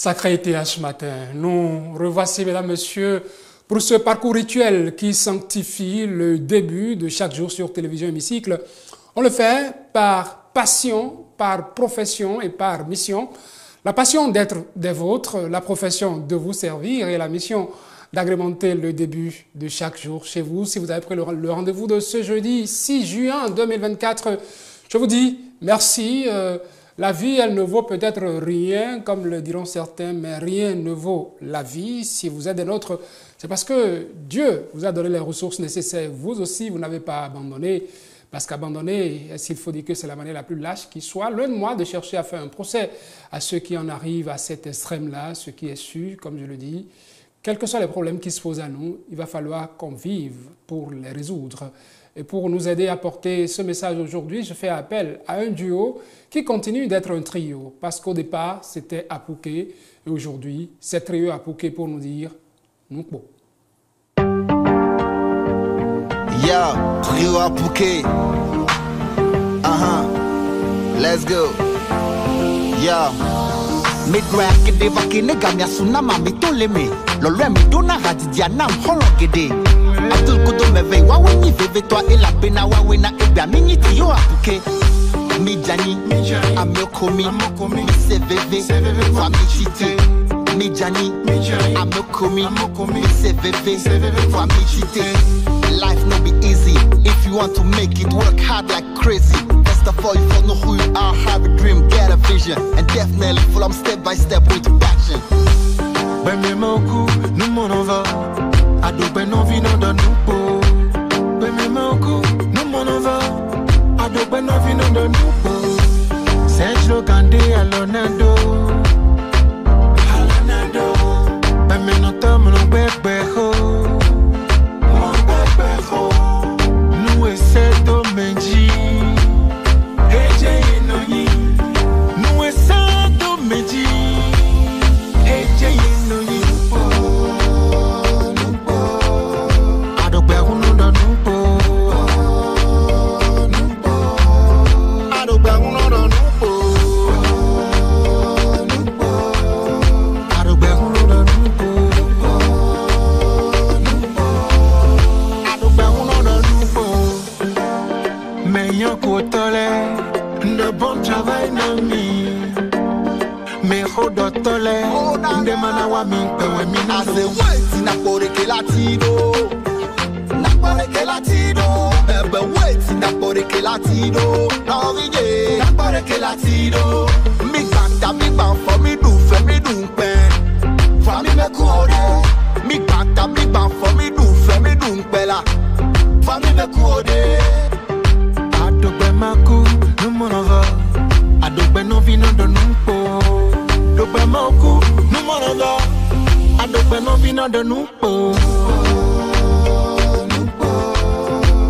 Sacré TH matin, nous revoici, mesdames, messieurs, pour ce parcours rituel qui sanctifie le début de chaque jour sur Télévision Hémicycle. On le fait par passion, par profession et par mission. La passion d'être des vôtres, la profession de vous servir et la mission d'agrémenter le début de chaque jour chez vous. Si vous avez pris le rendez-vous de ce jeudi 6 juin 2024, je vous dis merci. La vie, elle ne vaut peut-être rien, comme le diront certains, mais rien ne vaut la vie. Si vous êtes des nôtres, c'est parce que Dieu vous a donné les ressources nécessaires. Vous aussi, vous n'avez pas abandonné. Parce qu'abandonner, s'il faut dire que c'est la manière la plus lâche qui soit, loin de moi de chercher à faire un procès à ceux qui en arrivent à cet extrême-là, ce qui est sûr, comme je le dis. Quels que soient les problèmes qui se posent à nous, il va falloir qu'on vive pour les résoudre. Et pour nous aider à porter ce message aujourd'hui, je fais appel à un duo qui continue d'être un trio. Parce qu'au départ, c'était Apouké. Et aujourd'hui, c'est trio Apouké pour nous dire « Noukbo ». Yo, trio Apouké. Let's go. Yo. Midway kede vakine gamya sunama mitoleme. Lolwe midona radidia nam hologede. Atul kudo meve wawe ni veve toi et la pena wawe na ebia mini trio Apouké. Midjani, Amokomi, CVV, famille chité. Midjani, Amokomi, CVV, famille chité. Life no be easy. If you want to make it, work hard like crazy. First of all, you don't know who you are, have a dream, get a vision, and definitely follow step by step with action. Ben me moku, nous m'en va. Ado ben non vino de nous po. Ben me moku, nous m'en va. Ado ben non vino de nous po. Sergio Kandé Alonado. Alonado. Ben me no tamo no bebejo. Nous essaie Menji. Eje Yenoyi. Nous essaie Menji. Eje Yenoyi. De bon travail nami me hodotole inde mana wa min pewe min ase wait na pore ke latido ebe wait na pore ke latido no vije na pore ke latido mi banta mi ban for mi do fe mi do pe fa mi me kuode mi banta mi ban for mi do fe mi do pe la fa mi me kuode adogbe maku nous m'en va. Adogbe non vino de nous po. Adogbe maku nous m'en va. Adogbe non vino de nous po.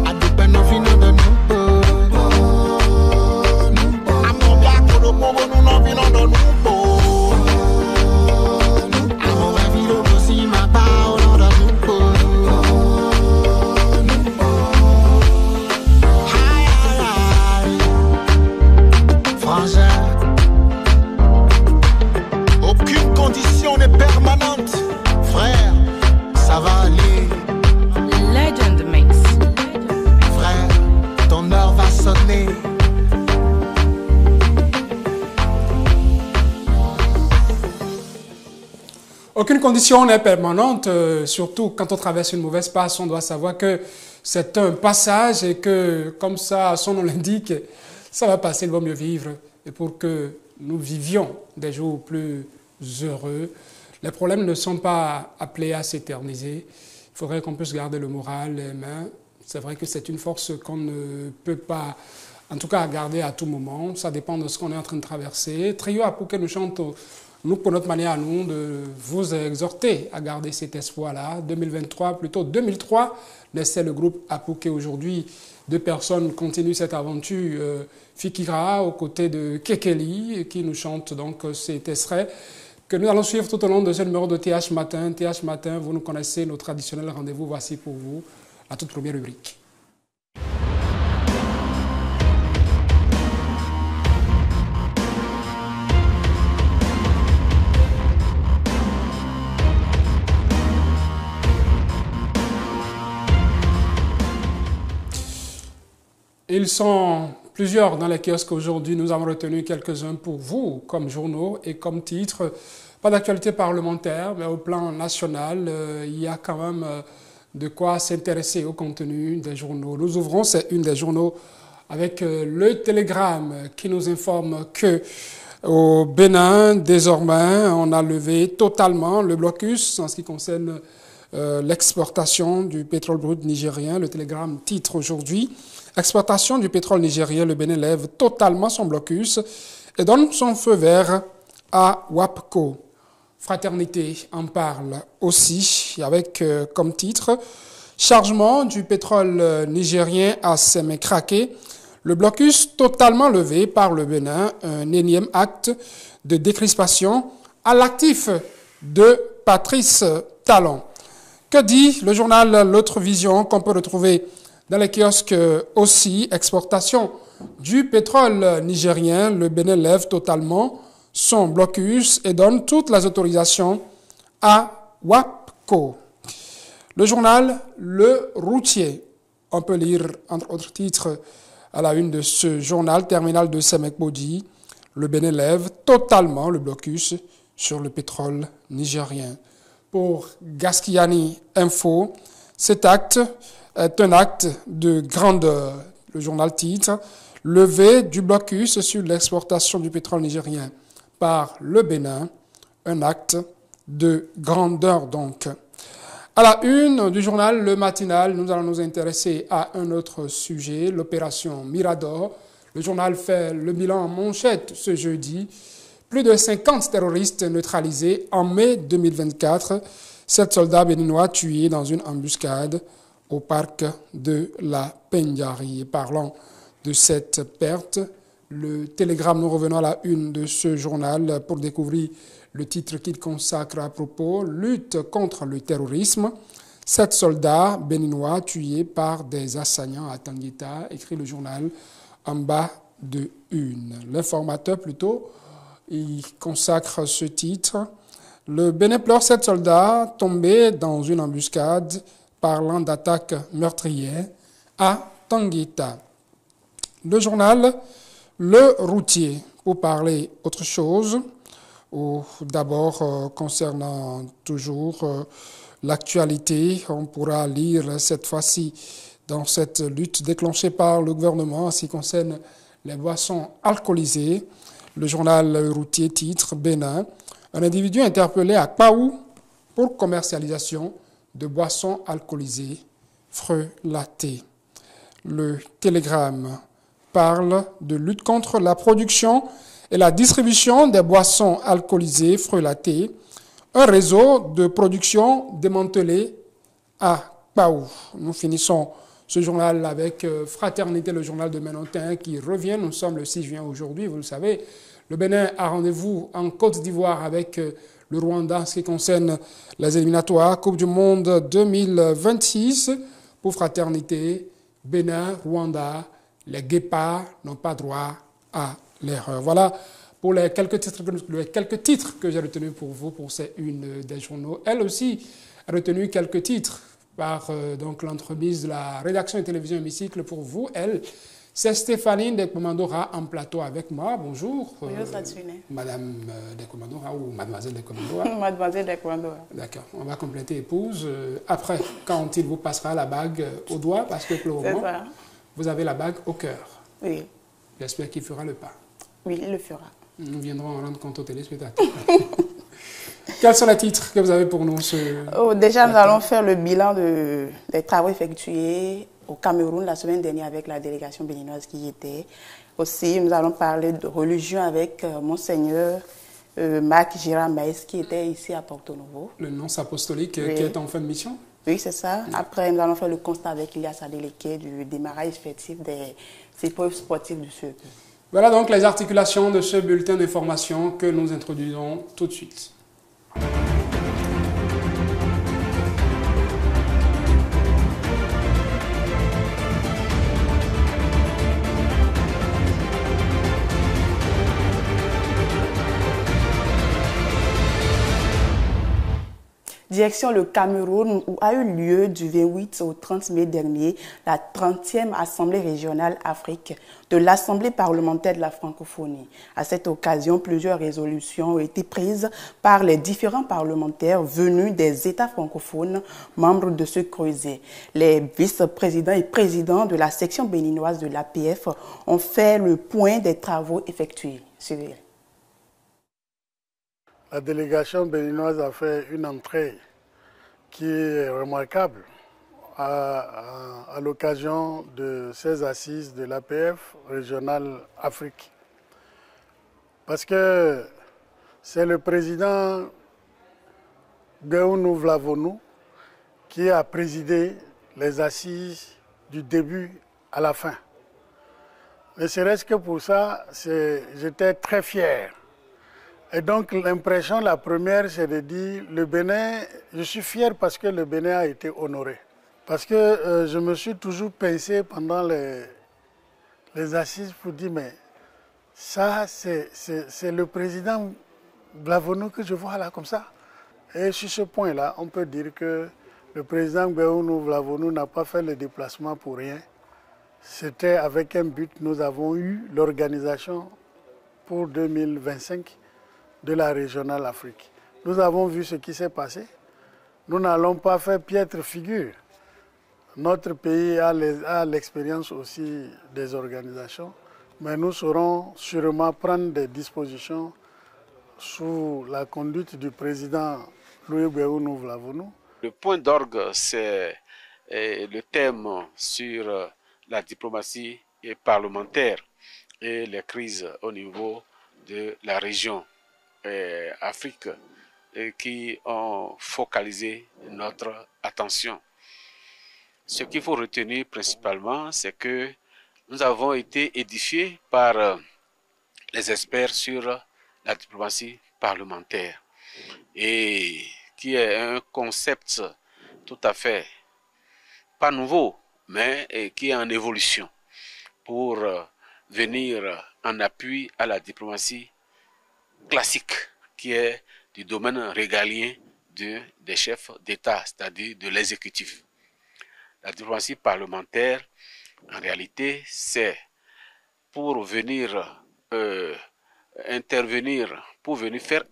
Adogbe non vino de nous po. Amo bia kodo pogo nous non vino de nous po. Amo bia vino bosi ma pa o non de nous po. Aucune condition n'est permanente, frère, ça va aller. Legend Mix. Frère, ton heure va sonner. Aucune condition n'est permanente, surtout quand on traverse une mauvaise passe, on doit savoir que c'est un passage et que, comme ça, son nom l'indique, ça va passer, il vaut mieux vivre. Et pour que nous vivions des jours plus heureux, les problèmes ne sont pas appelés à s'éterniser. Il faudrait qu'on puisse garder le moral, les mains. C'est vrai que c'est une force qu'on ne peut pas, en tout cas, garder à tout moment. Ça dépend de ce qu'on est en train de traverser. Trio Apouké nous chante, nous, pour notre manière à nous, de vous exhorter à garder cet espoir-là. 2023, plutôt 2003, naissait le groupe Apouké. Aujourd'hui, 2 personnes continuent cette aventure. Fikira, aux côtés de Kekeli, qui nous chante donc cet extrait que nous allons suivre tout au long de ce numéro de TH Matin. TH Matin, vous nous connaissez, nos traditionnels rendez-vous, voici pour vous la toute première rubrique. Ils sont plusieurs dans les kiosques aujourd'hui. Nous avons retenu quelques-uns pour vous, comme journaux et comme titres. Pas d'actualité parlementaire, mais au plan national, il y a quand même de quoi s'intéresser au contenu des journaux. Nous ouvrons, c'est une des journaux avec le Télégramme qui nous informe que au Bénin, désormais, on a levé totalement le blocus en ce qui concerne l'exportation du pétrole brut nigérien. Le Télégramme titre aujourd'hui « Exportation du pétrole nigérien, le Bénin lève totalement son blocus et donne son feu vert à WAPCO ». Fraternité en parle aussi avec comme titre « Chargement du pétrole nigérien à semi-craqué ». Le blocus totalement levé par le Bénin, un énième acte de décrispation à l'actif de Patrice Talon. Que dit le journal L'Autre Vision qu'on peut retrouver dans les kiosques aussi? Exportation du pétrole nigérien, le Bénin lève totalement son blocus et donne toutes les autorisations à WAPCO. Le journal Le Routier, on peut lire entre autres titres à la une de ce journal, terminal de Semekbodi, le Bénin lève totalement le blocus sur le pétrole nigérien. Pour Gaskiani Info, cet acte est un acte de grandeur. Le journal titre « Levée du blocus sur l'exportation du pétrole nigérien par le Bénin », un acte de grandeur donc. À la une du journal Le Matinal, nous allons nous intéresser à un autre sujet, l'opération Mirador. Le journal fait le bilan en manchette ce jeudi. Plus de 50 terroristes neutralisés en mai 2024. 7 soldats béninois tués dans une embuscade au parc de la Pendiari. Parlant de cette perte, le Télégramme, nous revenons à la une de ce journal pour découvrir le titre qu'il consacre à propos, lutte contre le terrorisme. 7 soldats béninois tués par des assaillants à Tanguita, écrit le journal en bas de une. L'informateur plutôt, il consacre ce titre. Le Bénin pleure 7 soldats tombés dans une embuscade parlant d'attaque meurtrière à Tanguita. Le journal Le Routier, pour parler autre chose. D'abord, concernant toujours l'actualité, on pourra lire cette fois-ci dans cette lutte déclenchée par le gouvernement en ce qui concerne les boissons alcoolisées. Le journal routier titre Bénin, un individu interpellé à Kpaou pour commercialisation de boissons alcoolisées frelatées. Le Télégramme parle de lutte contre la production et la distribution des boissons alcoolisées frelatées, un réseau de production démantelé à Kpaou. Nous finissons ce journal avec Fraternité, le journal de Ménotin qui revient. Nous sommes le 6 juin aujourd'hui, vous le savez. Le Bénin a rendez-vous en Côte d'Ivoire avec le Rwanda en ce qui concerne les éliminatoires Coupe du Monde 2026 pour Fraternité. Bénin, Rwanda, les guépards n'ont pas droit à l'erreur. Voilà pour les quelques titres que j'ai retenus pour vous pour ces une des journaux. Elle aussi a retenu quelques titres par donc l'entremise de la rédaction de télévision Hémicycle pour vous. Elle, c'est Stéphanie Dekomandora en plateau avec moi. Bonjour. Bonjour, Satsune. Madame Dekomandora ou Mademoiselle Dekomandora. Mademoiselle Dekomandora. D'accord. On va compléter épouse. Après, quand il vous passera la bague au doigt, parce que pour le moment, vous avez la bague au cœur. Oui. J'espère qu'il fera le pas. Oui, il le fera. Nous viendrons en rendre compte aux téléspectateurs. Quels sont les titres que vous avez pour nous déjà, nous allons faire le bilan des travaux effectués au Cameroun la semaine dernière avec la délégation béninoise qui y était. Aussi, nous allons parler de religion avec Monseigneur Marc Girard Maïs qui était ici à Porto Novo. Le nonce apostolique qui est en fin de mission? Oui, c'est ça. Après, nous allons faire le constat avec Ilias Adeleke du démarrage effectif des épreuves sportives du CEP. Voilà donc les articulations de ce bulletin d'information que nous introduisons tout de suite. Direction le Cameroun où a eu lieu du 28 au 30 mai dernier la 30e Assemblée régionale Afrique de l'Assemblée parlementaire de la francophonie. À cette occasion, plusieurs résolutions ont été prises par les différents parlementaires venus des États francophones membres de ce creuset. Les vice-présidents et présidents de la section béninoise de l'APF ont fait le point des travaux effectués. Suivez. La délégation béninoise a fait une entrée qui est remarquable à l'occasion de ces assises de l'APF régionale Afrique. Parce que c'est le président Guéhounou Vlavonou qui a présidé les assises du début à la fin. Ne serait-ce que pour ça, j'étais très fier. Et donc l'impression, la première, c'est de dire, le Bénin, je suis fier parce que le Bénin a été honoré. Parce que je me suis toujours pincé pendant les assises pour dire, mais ça, c'est le président Vlavonou que je vois là comme ça. Et sur ce point-là, on peut dire que le président Guéhounou Vlavonou n'a pas fait le déplacement pour rien. C'était avec un but, nous avons eu l'organisation pour 2025 de la régionale Afrique. Nous avons vu ce qui s'est passé. Nous n'allons pas faire piètre figure. Notre pays a l'expérience aussi des organisations, mais nous saurons sûrement prendre des dispositions sous la conduite du président Louis Guéhounou Vlavonou. Le point d'orgue, c'est le thème sur la diplomatie parlementaire et les crises au niveau de la région Afrique qui ont focalisé notre attention. Ce qu'il faut retenir principalement, c'est que nous avons été édifiés par les experts sur la diplomatie parlementaire et qui est un concept tout à fait pas nouveau, mais qui est en évolution pour venir en appui à la diplomatie classique, qui est du domaine régalien des chefs d'État, c'est-à-dire de l'exécutif. La diplomatie parlementaire, en réalité, c'est pour venir faire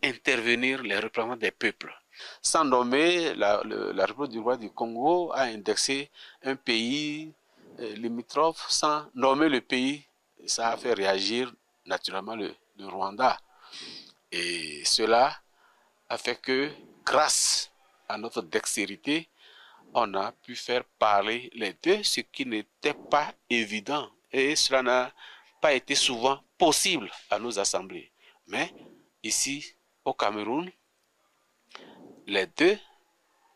intervenir les représentants des peuples. Sans nommer, la République du roi du Congo a indexé un pays limitrophe sans nommer le pays. Ça a fait réagir naturellement le Rwanda. Et cela a fait que, grâce à notre dextérité, on a pu faire parler les deux, ce qui n'était pas évident. Et cela n'a pas été souvent possible à nos assemblées. Mais ici, au Cameroun, les deux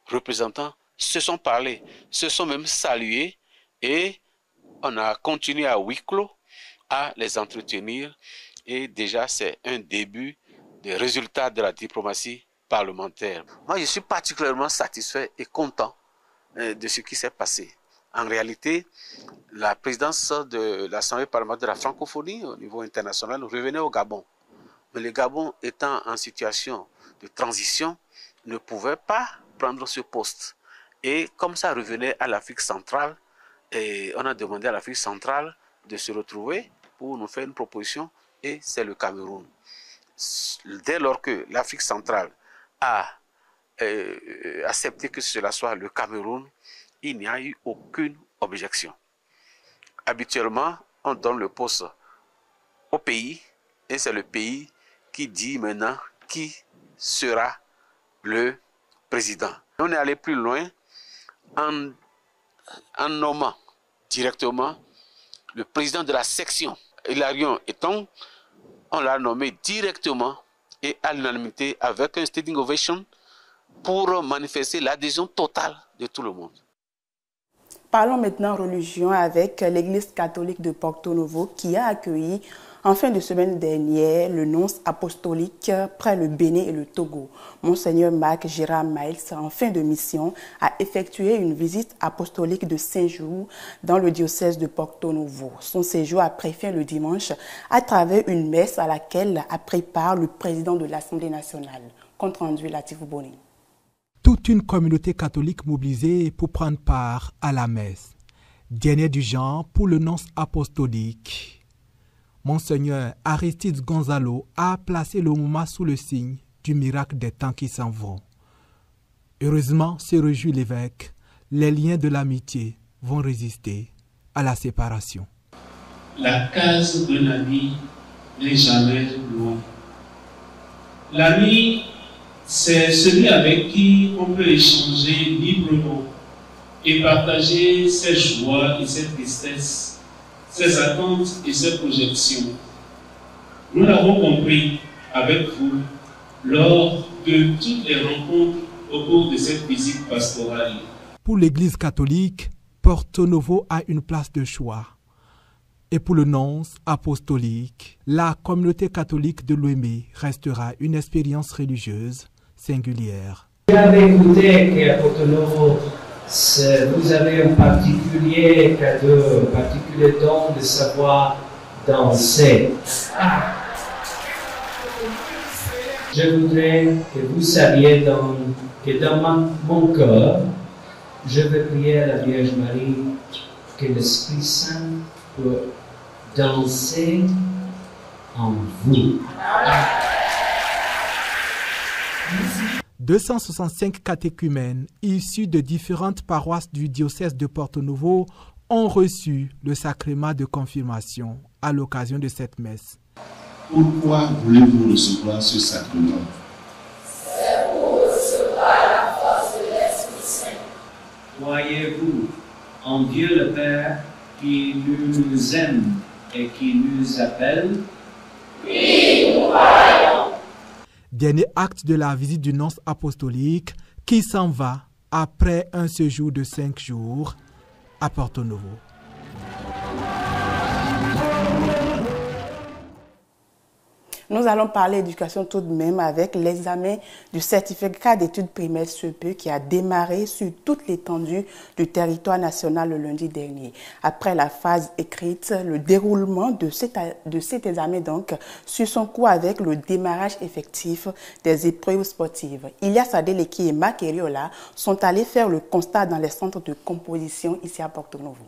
représentants se sont parlé, se sont même salués et on a continué à huis clos à les entretenir. Et déjà, c'est un début des résultats de la diplomatie parlementaire. Moi, je suis particulièrement satisfait et content de ce qui s'est passé. En réalité, la présidence de l'Assemblée parlementaire de la francophonie au niveau international revenait au Gabon. Mais le Gabon étant en situation de transition, ne pouvait pas prendre ce poste. Et comme ça revenait à l'Afrique centrale, et on a demandé à l'Afrique centrale de se retrouver pour nous faire une proposition, et c'est le Cameroun. Dès lors que l'Afrique centrale a accepté que cela soit le Cameroun, il n'y a eu aucune objection. Habituellement, on donne le poste au pays, et c'est le pays qui dit maintenant qui sera le président. On est allé plus loin en nommant directement le président de la section. Hilarion Eton, on l'a nommé directement et à l'unanimité avec un standing ovation pour manifester l'adhésion totale de tout le monde. Parlons maintenant religion avec l'Église catholique de Porto Novo qui a accueilli en fin de semaine dernière le nonce apostolique près le Bénin et le Togo. Monseigneur Marc Gérard Miles, en fin de mission, a effectué une visite apostolique de 5 jours dans le diocèse de Porto Novo. Son séjour a pris fin le dimanche à travers une messe à laquelle a pris part le président de l'Assemblée nationale. Compte rendu Latif Boni. toute une communauté catholique mobilisée pour prendre part à la messe. Dernier du genre pour le nonce apostolique. Monseigneur Aristide Gonzalo a placé le moment sous le signe du miracle des temps qui s'en vont. Heureusement, se réjouit l'évêque, les liens de l'amitié vont résister à la séparation. La case d'un ami n'est jamais loin. L'ami, c'est celui avec qui on peut échanger librement et partager ses joies et ses tristesses, ses attentes et ses projections. Nous l'avons compris avec vous lors de toutes les rencontres au cours de cette visite pastorale. Pour l'Église catholique, Porto Novo a une place de choix. Et pour le nonce apostolique, la communauté catholique de Lomé restera une expérience religieuse singulière. J'avais écouté qu'à Porto Novo, vous avez un particulier cadeau, un particulier don de savoir danser. Je voudrais que vous saviez que dans mon cœur, je vais prier à la Vierge Marie que l'Esprit Saint peut danser en vous. 265 catéchumènes issus de différentes paroisses du diocèse de Porto Novo ont reçu le sacrement de confirmation à l'occasion de cette messe. Pourquoi voulez-vous recevoir ce sacrement? C'est pour recevoir la force de l'Esprit Saint. Croyez-vous en Dieu le Père qui nous aime et qui nous appelle? Oui, nous croyons. Dernier acte de la visite du nonce apostolique qui s'en va après un séjour de 5 jours à Porto Novo. Nous allons parler éducation tout de même avec l'examen du certificat d'études primaires CEP qui a démarré sur toute l'étendue du territoire national le lundi dernier. Après la phase écrite, le déroulement de cet examen donc suit son cours avec le démarrage effectif des épreuves sportives. Ilyas Adeleki et Marc Eriola sont allés faire le constat dans les centres de composition ici à Porto Novo.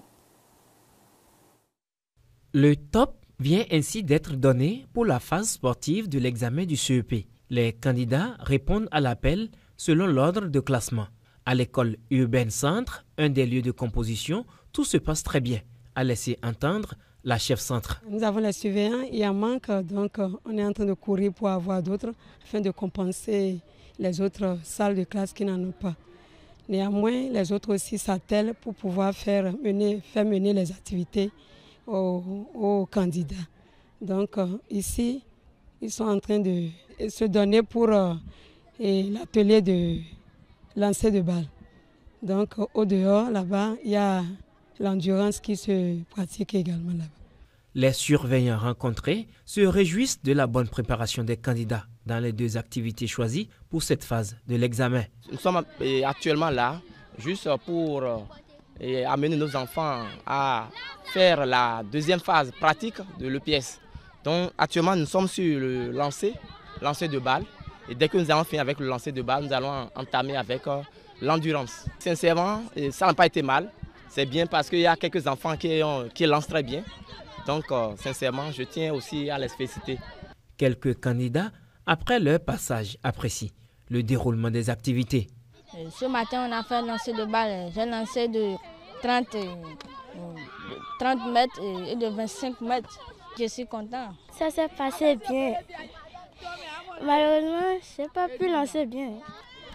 Le top vient ainsi d'être donné pour la phase sportive de l'examen du CEP. Les candidats répondent à l'appel selon l'ordre de classement. À l'école urbaine centre, un des lieux de composition, tout se passe très bien, a laissé entendre la chef centre. Nous avons les surveillants, il y a un manque, donc on est en train de courir pour avoir d'autres afin de compenser les autres salles de classe qui n'en ont pas. Néanmoins, les autres aussi s'attellent pour pouvoir faire mener les activités aux candidats. Donc ici, ils sont en train de se donner pour l'atelier de lancer de balles. Donc au dehors, là-bas, il y a l'endurance qui se pratique également là-bas. Les surveillants rencontrés se réjouissent de la bonne préparation des candidats dans les 2 activités choisies pour cette phase de l'examen. Nous sommes actuellement là juste pour amener nos enfants à faire la 2e phase pratique de l'EPS. Donc actuellement nous sommes sur le lancer de balles et dès que nous allons finir avec le lancer de balles, nous allons entamer avec l'endurance. Sincèrement, ça n'a pas été mal, c'est bien parce qu'il y a quelques enfants qui lancent très bien. Donc sincèrement, je tiens aussi à les féliciter. Quelques candidats, après leur passage, apprécient le déroulement des activités. Ce matin, on a fait un lancer de balles. J'ai lancé de 30 mètres et de 25 mètres. Je suis content. Ça s'est passé bien. Malheureusement, je n'ai pas pu lancer bien.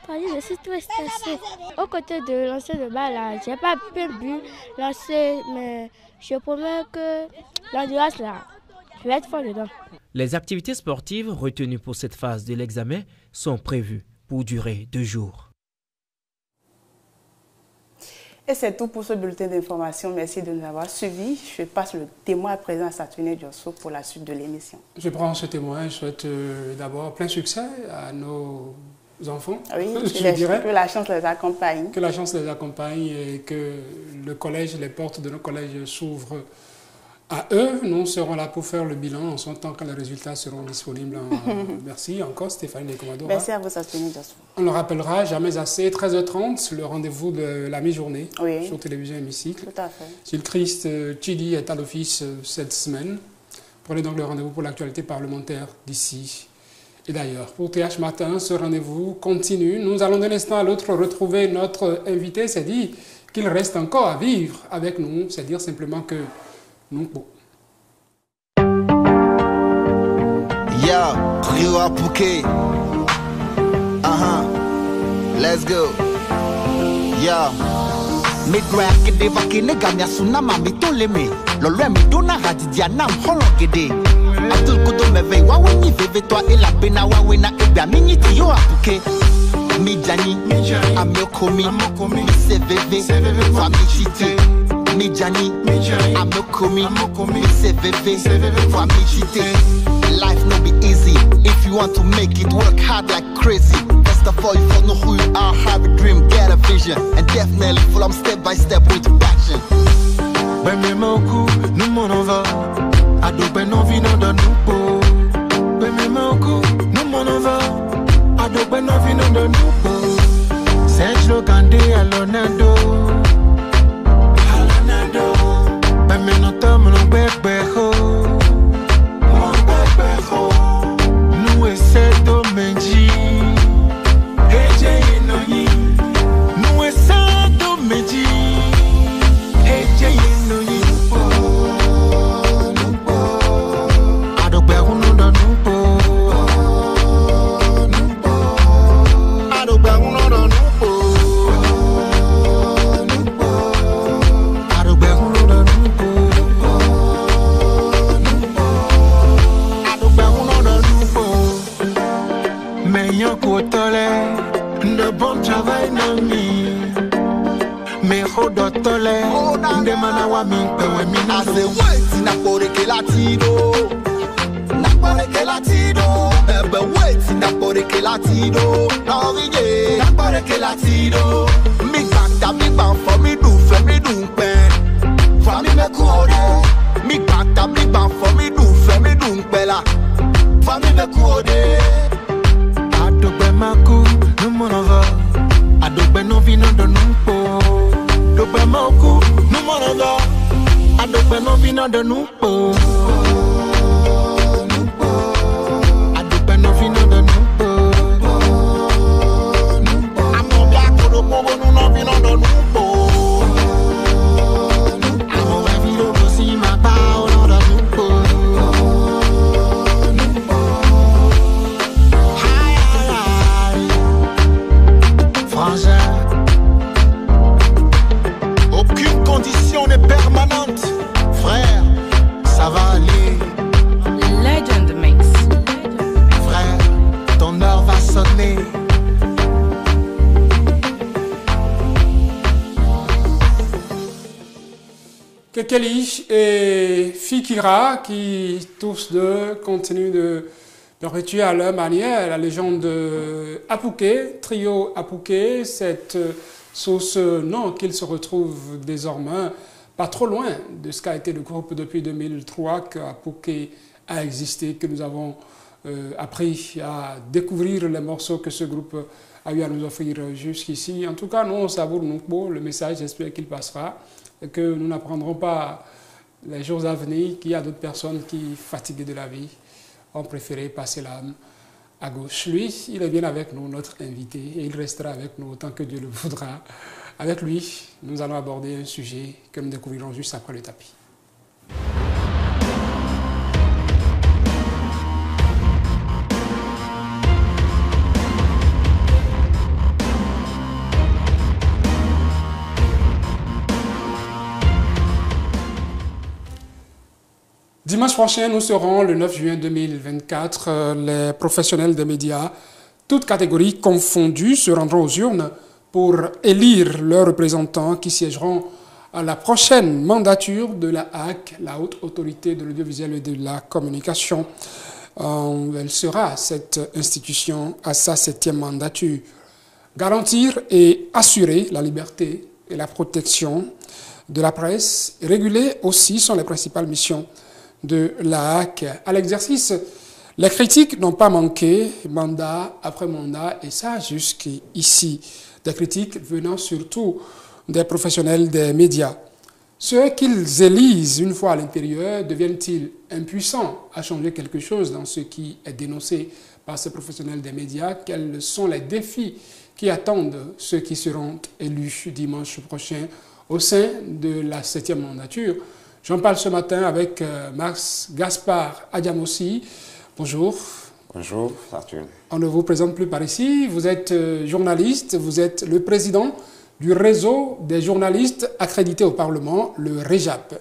Je suis trop stressée. Au côté de lancer de balles, je n'ai pas pu lancer, mais je promets que l'endurance, là, je vais être fort dedans. Les activités sportives retenues pour cette phase de l'examen sont prévues pour durer 2 jours. Et c'est tout pour ce bulletin d'information. Merci de nous avoir suivis. Je passe le témoin à présent à Saturne Diosso pour la suite de l'émission. Je prends ce témoin. Je souhaite d'abord plein succès à nos enfants. Oui, je dirais. Que la chance les accompagne. Que la chance les accompagne et que le collège, les portes de nos collèges s'ouvrent à eux. Nous serons là pour faire le bilan en son temps quand les résultats seront disponibles. Merci encore Stéphanie Nekomadora. Merci à vous, Sastéphanie. On le rappellera, jamais assez, 13h30, le rendez-vous de la mi-journée sur Télévision Hémicycle. Tout à fait. Gilles Christ Chidi est à l'office cette semaine. Prenez donc le rendez-vous pour l'actualité parlementaire d'ici et d'ailleurs. Pour TH Matin, ce rendez-vous continue. Nous allons d'un instant à l'autre retrouver notre invité. C'est dit qu'il reste encore à vivre avec nous. C'est dire simplement que nous... Yo, Rio Apouké. Let's go. Yo. Midway kede vakine gamya sunama mitoleme. Lolwe midona radidiana mholongede. Atul kudo meve wawe ni veve toi et la pena wawe na ebia minyi tiyo Apouké. Midjani, amekomi, CVV, famille chité. Midjani, amekomi, CVV, famille chité. Life no be easy. If you want to make it, work hard like crazy. First of all, you don't know who you are, have a dream, get a vision, and definitely follow step by step with passion. Ben me moku, nous m'en va. Ado ben non vino de nous po. Ben me moku, nous m'en va. Ado ben non vino de nous po. Sergio Gandhi Alonado. Alonado. Ben me no tamo no bebejo. Nous essaie Menji, Eje Yenoyi. Nous essaie Menji, Eje Yenoyi. Adogbe uno da nupo, adogbe uno da nupo, adogbe uno da nupo, adogbe uno da nupo. Meilleur côté, de bon travail nami. Me hodotole, de manawa mi pewe mi na se wait na pore que latido, na pore que latido. Ebe wait na pore que latido, na viye na pore que latido. Mi banta mi ban for mi do fe mi do pen. Fami me kuode, mi banta mi ban for mi do fe mi do pela. Fami me kuode. Adogbe maku, nous m'en va. Adogbe non vino de nous po. Adogbe maku, nous m'en va. Adogbe non vino de nous po. Adogbe non vino de nous po. Amo biako do pogo nous non vino de nous po. Amo vino bosi ma paolo de nous po. Aucune condition n'est permanente, frère, ça va aller. Legend Mix. Frère, ton heure va sonner. Kekeli et Fikira qui tous deux continuent de perpétuer à leur manière la légende de Apouké, trio Apouké, cette sous ce nom qu'ils se retrouvent désormais pas trop loin de ce qu'a été le groupe depuis 2003 qu'Apouké a existé, que nous avons appris à découvrir les morceaux que ce groupe a eu à nous offrir jusqu'ici. En tout cas, nous on savoure le message, j'espère qu'il passera et que nous n'apprendrons pas les jours à venir qu'il y a d'autres personnes qui, fatiguées de la vie, ont préféré passer l'âme à gauche. Lui, il est bien avec nous, notre invité, et il restera avec nous autant que Dieu le voudra. Avec lui, nous allons aborder un sujet que nous découvrirons juste après le tapis. Dimanche prochain, nous serons le 9 juin 2024. Les professionnels des médias, toutes catégories confondues, se rendront aux urnes pour élire leurs représentants qui siégeront à la prochaine mandature de la HAC, la Haute Autorité de l'Audiovisuel et de la Communication. Elle sera, cette institution, à sa 7e mandature. Garantir et assurer la liberté et la protection de la presse. Réguler aussi sont les principales missions de la HAC. À l'exercice, les critiques n'ont pas manqué, mandat après mandat, et ça jusqu'ici. Des critiques venant surtout des professionnels des médias. Ceux qu'ils élisent une fois à l'intérieur, deviennent-ils impuissants à changer quelque chose dans ce qui est dénoncé par ces professionnels des médias? Quels sont les défis qui attendent ceux qui seront élus dimanche prochain au sein de la 7e mandature? J'en parle ce matin avec Max Gaspard Adjamossi. Bonjour. Bonjour, Arthur. On ne vous présente plus par ici. Vous êtes journaliste, vous êtes le président du réseau des journalistes accrédités au Parlement, le REJAP.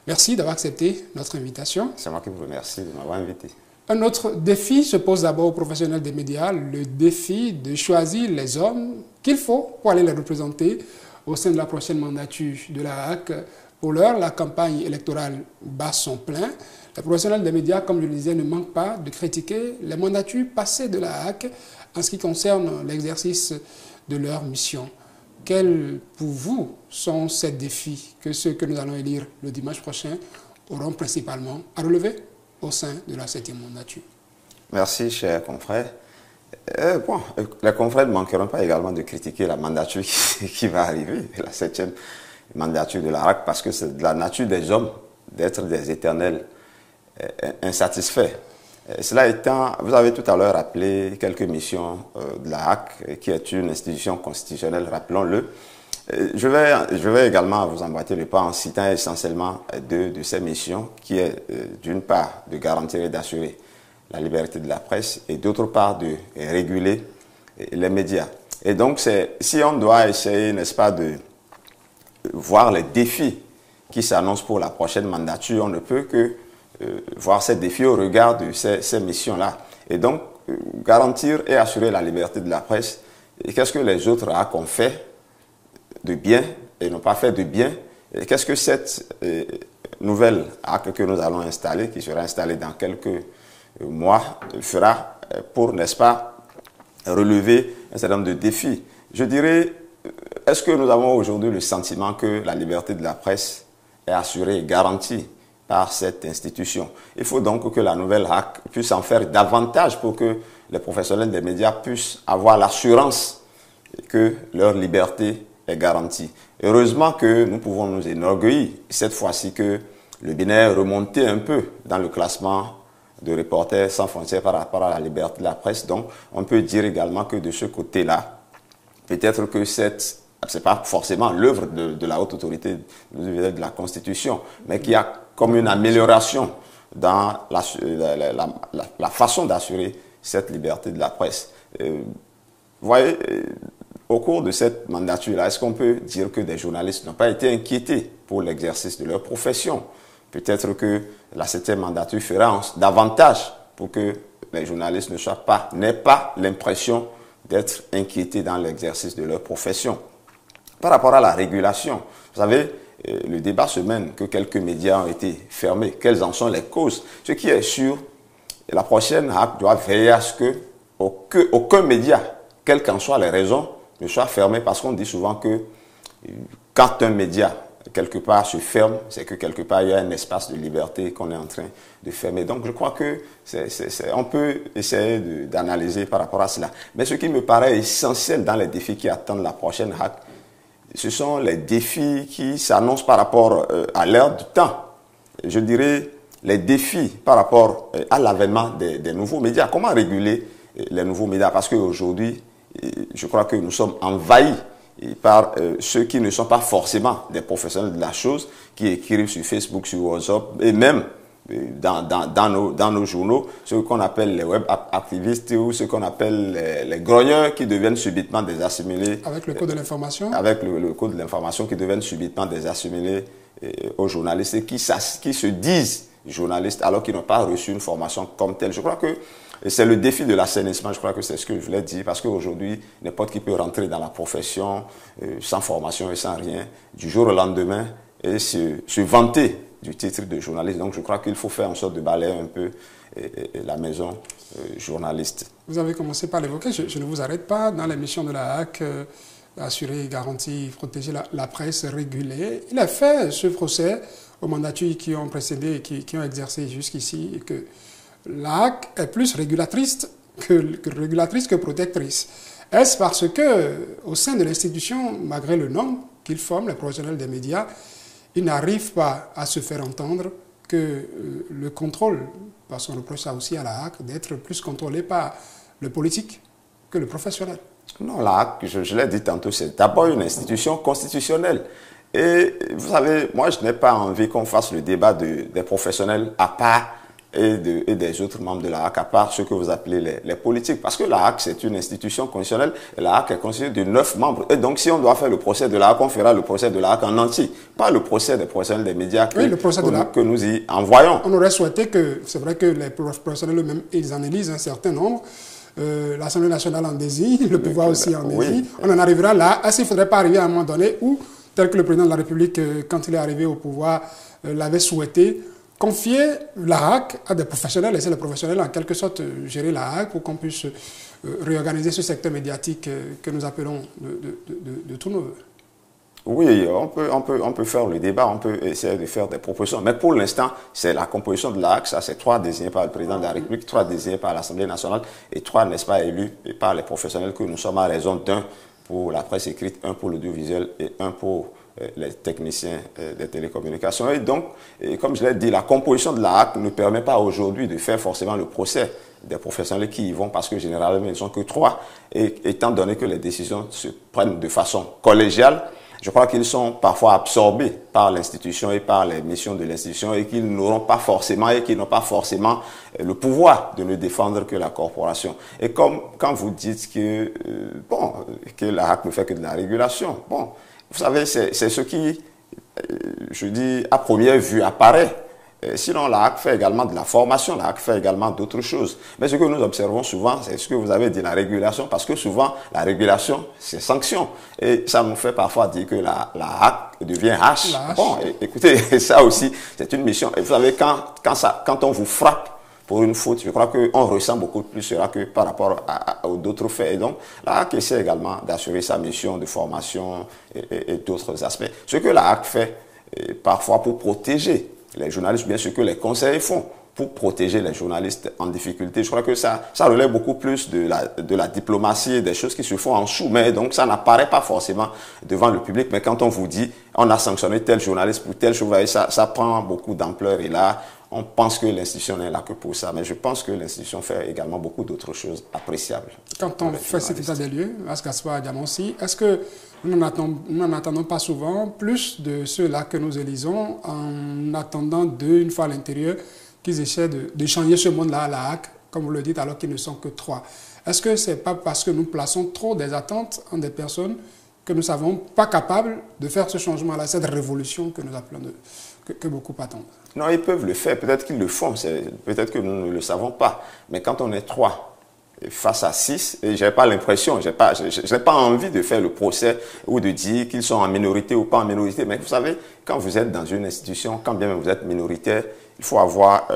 Merci d'avoir accepté notre invitation. C'est moi qui vous remercie de m'avoir invité. Un autre défi se pose d'abord aux professionnels des médias, le défi de choisir les hommes qu'il faut pour aller les représenter au sein de la prochaine mandature de la HAC. Pour l'heure, la campagne électorale bat son plein. Les professionnels des médias, comme je le disais, ne manquent pas de critiquer les mandatures passées de la HAC en ce qui concerne l'exercice de leur mission. Quels, pour vous, sont ces défis que ceux que nous allons élire le dimanche prochain auront principalement à relever au sein de la 7e mandature? Merci, chers confrères. Les confrères ne manqueront pas également de critiquer la mandature qui va arriver, la 7e mandature de la HAC, parce que c'est de la nature des hommes d'être des éternels insatisfaits. Cela étant, vous avez tout à l'heure rappelé quelques missions de la HAC, qui est une institution constitutionnelle, rappelons-le. Je vais également vous emboîter le pas en citant essentiellement deux de ces missions, qui est d'une part de garantir et d'assurer la liberté de la presse et d'autre part de réguler les médias. Et donc, si on doit essayer, n'est-ce pas, de voir les défis qui s'annoncent pour la prochaine mandature, on ne peut que voir ces défis au regard de ces missions-là. Et donc, garantir et assurer la liberté de la presse. Et qu'est-ce que les autres HAC ont fait de bien et n'ont pas fait de bien? Et qu'est-ce que cette nouvelle HAC que nous allons installer, qui sera installée dans quelques mois, fera pour, n'est-ce pas, relever un certain nombre de défis? Je dirais, est-ce que nous avons aujourd'hui le sentiment que la liberté de la presse est assurée et garantie par cette institution? Il faut donc que la nouvelle HAC puisse en faire davantage pour que les professionnels des médias puissent avoir l'assurance que leur liberté est garantie. Heureusement que nous pouvons nous enorgueillir cette fois-ci que le Bénin est remonté un peu dans le classement de Reporters sans frontières par rapport à la liberté de la presse. Donc, on peut dire également que de ce côté-là, peut-être que c'est pas forcément l'œuvre de la haute autorité de la Constitution, mais qu'il y a comme une amélioration dans la façon d'assurer cette liberté de la presse. Vous voyez, au cours de cette mandature-là, est-ce qu'on peut dire que des journalistes n'ont pas été inquiétés pour l'exercice de leur profession? Peut-être que la 7e mandature fera davantage pour que les journalistes n'aient pas l'impression d'être inquiétés dans l'exercice de leur profession. Par rapport à la régulation, vous savez, le débat se mène que quelques médias ont été fermés. Quelles en sont les causes? Ce qui est sûr, la prochaine HAC doit veiller à ce que aucun média, quelles qu'en soient les raisons, ne soit fermé, parce qu'on dit souvent que quand un média quelque part se ferme, c'est que quelque part il y a un espace de liberté qu'on est en train de fermer. Donc je crois que on peut essayer d'analyser par rapport à cela. Mais ce qui me paraît essentiel dans les défis qui attendent la prochaine HAC, ce sont les défis qui s'annoncent par rapport à l'ère du temps. Je dirais les défis par rapport à l'avènement des nouveaux médias. Comment réguler les nouveaux médias? Parce qu'aujourd'hui, je crois que nous sommes envahis par ceux qui ne sont pas forcément des professionnels de la chose, qui écrivent sur Facebook, sur WhatsApp, et même dans nos journaux, ceux qu'on appelle les web activistes ou ceux qu'on appelle les grogneurs qui deviennent subitement des assimilés. Avec le code de l'information? Avec le code de l'information qui deviennent subitement des assimilés aux journalistes et qui se disent journalistes alors qu'ils n'ont pas reçu une formation comme telle. Je crois que c'est le défi de l'assainissement, je crois que c'est ce que je voulais dire, parce qu'aujourd'hui, n'importe qui peut rentrer dans la profession sans formation et sans rien, du jour au lendemain, et se vanter du titre de journaliste. Donc je crois qu'il faut faire en sorte de balayer un peu la maison journaliste. Vous avez commencé par l'évoquer, je ne vous arrête pas. Dans l'émission de la HAC, assurer, garantir, protéger la presse régulée. Il a fait ce procès aux mandatures qui ont précédé, qui ont exercé jusqu'ici, et que l'AAC est plus régulatrice que protectrice. Est-ce parce que, au sein de l'institution, malgré le nom qu'ils forment, les professionnels des médias, ils n'arrivent pas à se faire entendre que le contrôle, parce qu'on reproche ça aussi à l'AAC, d'être plus contrôlé par le politique que le professionnel? Non, l'AAC, je l'ai dit tantôt, c'est d'abord une institution constitutionnelle. Et vous savez, moi, je n'ai pas envie qu'on fasse le débat des professionnels à part et des autres membres de l'AAC, à part ceux que vous appelez les politiques. Parce que l'AAC, c'est une institution constitutionnelle et l'AAC est constituée de 9 membres. Et donc, si on doit faire le procès de l'AAC, on fera le procès de l'AAC en entier. Pas le procès des professionnels des médias que nous y envoyons. On aurait souhaité que, c'est vrai que les professionnels eux-mêmes, ils en élisent un certain nombre. L'Assemblée nationale en désigne, le pouvoir aussi en désigne. Oui. On en arrivera là. Est-ce qu'il ne faudrait pas arriver à un moment donné où, tel que le président de la République, quand il est arrivé au pouvoir, l'avait souhaité, confier l'AAC à des professionnels, laisser les professionnels en quelque sorte gérer l'AAC pour qu'on puisse réorganiser ce secteur médiatique que nous appelons de tous nos voeux? Oui, on peut faire le débat, on peut essayer de faire des propositions. Mais pour l'instant, c'est la composition de l'AAC, ça c'est 3 désignés par le président de la République, 3 désignés par l'Assemblée nationale et 3, n'est-ce pas, élus par les professionnels que nous sommes à raison d'1 pour la presse écrite, 1 pour l'audiovisuel et 1 pour les techniciens des télécommunications. Et donc, comme je l'ai dit, la composition de l'AAC ne permet pas aujourd'hui de faire forcément le procès des professionnels qui y vont, parce que généralement, ils ne sont que 3. Et étant donné que les décisions se prennent de façon collégiale, je crois qu'ils sont parfois absorbés par l'institution et par les missions de l'institution et qu'ils n'auront pas forcément et qu'ils n'ont pas forcément le pouvoir de ne défendre que la corporation. Et comme quand vous dites que, que l'AAC ne fait que de la régulation, bon, vous savez, c'est ce qui, je dis, à première vue apparaît. Sinon, l'AAC fait également de la formation, l'AAC fait également d'autres choses. Mais ce que nous observons souvent, c'est ce que vous avez dit, la régulation, parce que souvent, la régulation, c'est sanction. Et ça nous fait parfois dire que la HAC devient H. Bon, écoutez, ça aussi, c'est une mission. Et vous savez, quand on vous frappe pour une faute, je crois qu'on ressent beaucoup plus cela que par rapport aux d'autres faits. Et donc, la HAC essaie également d'assurer sa mission de formation et d'autres aspects. Ce que la HAC fait, parfois pour protéger les journalistes, bien sûr que les conseillers font pour protéger les journalistes en difficulté. Je crois que ça relève beaucoup plus de la diplomatie, des choses qui se font en dessous. Mais donc, ça n'apparaît pas forcément devant le public. Mais quand on vous dit, on a sanctionné tel journaliste pour telle chose, ça prend beaucoup d'ampleur. Et là, on pense que l'institution n'est là que pour ça. Mais je pense que l'institution fait également beaucoup d'autres choses appréciables. Quand on fait cet état des lieux, Gaspard Diamonsi, est-ce que nous n'en attendons pas souvent plus de ceux-là que nous élisons en attendant d'eux, une fois à l'intérieur, qu'ils essaient de changer ce monde-là à la HAC, comme vous le dites, alors qu'ils ne sont que 3. Est-ce que ce n'est pas parce que nous plaçons trop des attentes en des personnes que nous ne savons pas capables de faire ce changement-là, cette révolution que nous appelons, que beaucoup attendent? Non, ils peuvent le faire, peut-être qu'ils le font, peut-être que nous ne le savons pas. Mais quand on est 3 face à 6, et je n'ai pas l'impression, je n'ai pas envie de faire le procès ou de dire qu'ils sont en minorité ou pas en minorité. Mais vous savez, quand vous êtes dans une institution, quand bien même vous êtes minoritaire, il faut avoir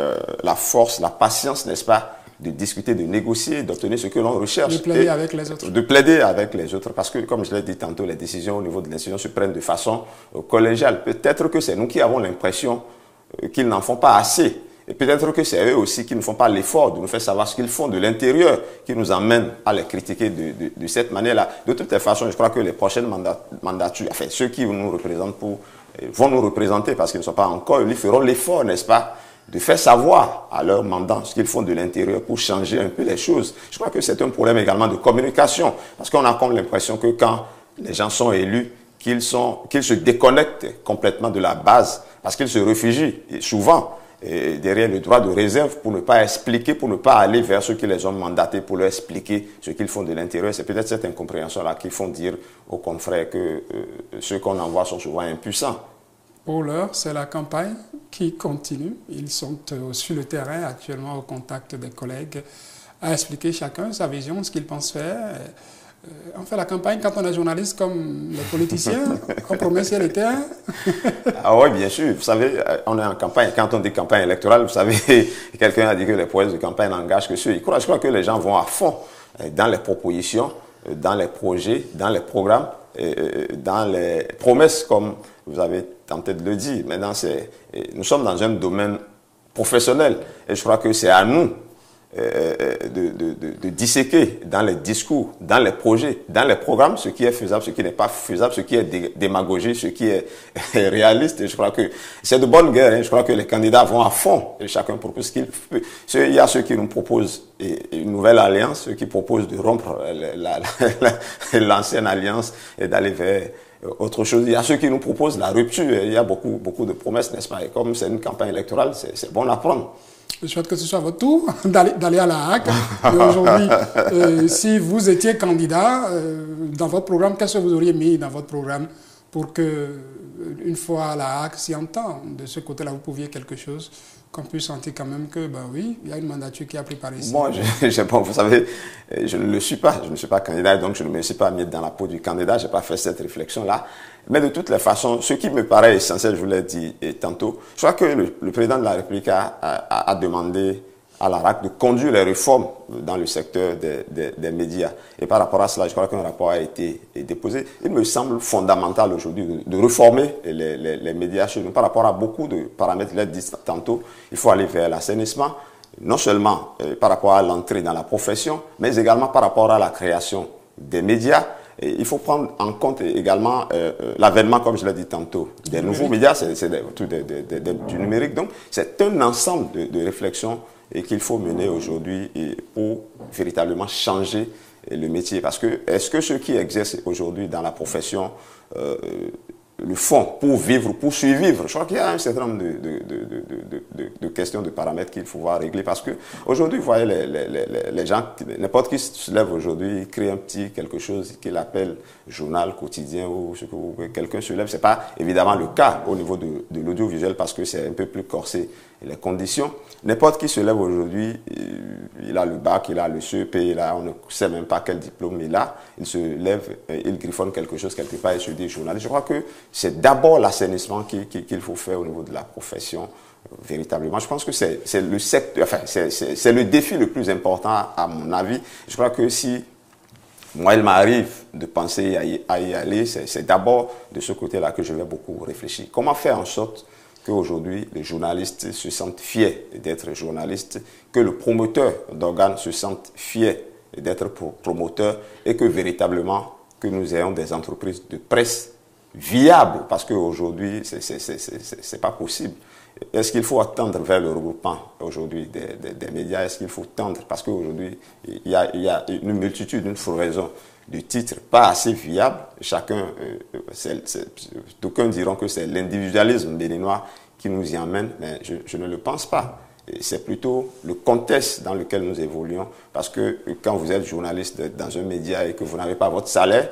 la force, la patience, n'est-ce pas, de discuter, de négocier, d'obtenir ce que l'on recherche. De plaider avec les autres. De plaider avec les autres, parce que, comme je l'ai dit tantôt, les décisions au niveau de l'institution se prennent de façon collégiale. Peut-être que c'est nous qui avons l'impression qu'ils n'en font pas assez. Et peut-être que c'est eux aussi qui ne font pas l'effort de nous faire savoir ce qu'ils font de l'intérieur, qui nous amène à les critiquer de cette manière-là. De toutes les façons, je crois que les prochaines mandatures, enfin ceux qui nous représentent vont nous représenter parce qu'ils ne sont pas encore, ils feront l'effort, n'est-ce pas, de faire savoir à leurs mandants ce qu'ils font de l'intérieur pour changer un peu les choses. Je crois que c'est un problème également de communication, parce qu'on a comme l'impression que quand les gens sont élus, qu'ils se déconnectent complètement de la base, parce qu'ils se réfugient souvent derrière le droit de réserve pour ne pas expliquer, pour ne pas aller vers ceux qui les ont mandatés pour leur expliquer ce qu'ils font de l'intérieur. C'est peut-être cette incompréhension-là qui font dire aux confrères que ceux qu'on envoie sont souvent impuissants. Pour l'heure, c'est la campagne qui continue. Ils sont sur le terrain actuellement au contact des collègues à expliquer chacun sa vision, ce qu'il pense faire. On fait la campagne quand on est journaliste comme les politiciens, on promet ciel et terre. Ah oui, bien sûr. Vous savez, on est en campagne. Quand on dit campagne électorale, vous savez, quelqu'un a dit que les prouesses de campagne n'engagent que ceux. Je crois que les gens vont à fond dans les propositions, dans les projets, dans les programmes dans les promesses, comme vous avez tenté de le dire. Maintenant, nous sommes dans un domaine professionnel et je crois que c'est à nous de disséquer dans les discours, dans les projets, dans les programmes, ce qui est faisable, ce qui n'est pas faisable, ce qui est démagogie, ce qui est réaliste. Et je crois que c'est de bonne guerre. Hein. Je crois que les candidats vont à fond et chacun propose ce qu'il peut. Il y a ceux qui nous proposent une nouvelle alliance, ceux qui proposent de rompre l'ancienne alliance et d'aller vers autre chose. Il y a ceux qui nous proposent la rupture. Il y a beaucoup de promesses, n'est-ce pas? Et comme c'est une campagne électorale, c'est bon à prendre. Je souhaite que ce soit votre tour d'aller à la HAC. Aujourd'hui, si vous étiez candidat, dans votre programme, qu'est-ce que vous auriez mis dans votre programme pour que, une fois à la HAC, s'y entend, de ce côté-là, vous pouviez quelque chose qu'on puisse sentir quand même que, ben oui, il y a une mandature qui a préparé ici. Moi, bon, vous savez, je ne le suis pas. Je ne suis pas candidat, donc je ne me suis pas mis dans la peau du candidat. Je n'ai pas fait cette réflexion-là. Mais de toutes les façons, ce qui me paraît essentiel, je vous l'ai dit tantôt, je crois que le président de la République a demandé à la RAC de conduire les réformes dans le secteur des médias. Et par rapport à cela, je crois qu'un rapport a été déposé. Il me semble fondamental aujourd'hui de réformer les médias chez nous. Par rapport à beaucoup de paramètres, je l'ai dit tantôt, il faut aller vers l'assainissement, non seulement par rapport à l'entrée dans la profession, mais également par rapport à la création des médias. Et il faut prendre en compte également l'avènement, comme je l'ai dit tantôt, des nouveaux médias, c'est du numérique. Donc, c'est un ensemble de réflexions et qu'il faut mener aujourd'hui pour véritablement changer le métier. Parce que, est-ce que ceux qui exercent aujourd'hui dans la profession le font pour vivre, pour survivre? Je crois qu'il y a un certain nombre de questions, de paramètres qu'il faut voir régler. Parce que aujourd'hui, vous voyez, les gens, n'importe qui se lève aujourd'hui, il crée un petit quelque chose qu'il appelle journal quotidien ou ce que quelqu'un se lève. Ce n'est pas évidemment le cas au niveau de l'audiovisuel parce que c'est un peu plus corsé les conditions. N'importe qui se lève aujourd'hui, il a le bac, il a le CEP, on ne sait même pas quel diplôme il a. Il se lève, il griffonne quelque chose quelque part et se dit journaliste. Je crois que c'est d'abord l'assainissement qu'il faut faire au niveau de la profession, véritablement. Je pense que c'est le secteur, enfin, c'est le défi le plus important à mon avis. Je crois que si moi, il m'arrive de penser à y aller, c'est d'abord de ce côté-là que je vais beaucoup réfléchir. Comment faire en sorte qu'aujourd'hui, les journalistes se sentent fiers d'être journalistes, que le promoteur d'organes se sente fier d'être promoteur et que véritablement, que nous ayons des entreprises de presse viables, parce qu'aujourd'hui, c'est pas possible. Est-ce qu'il faut attendre vers le regroupement aujourd'hui des médias? Est-ce qu'il faut tendre? Parce qu'aujourd'hui, il y a une multitude, une floraison de titres pas assez viables. Chacun, d'aucuns diront que c'est l'individualisme béninois qui nous y emmène, mais je ne le pense pas. C'est plutôt le contexte dans lequel nous évoluons, parce que quand vous êtes journaliste dans un média et que vous n'avez pas votre salaire,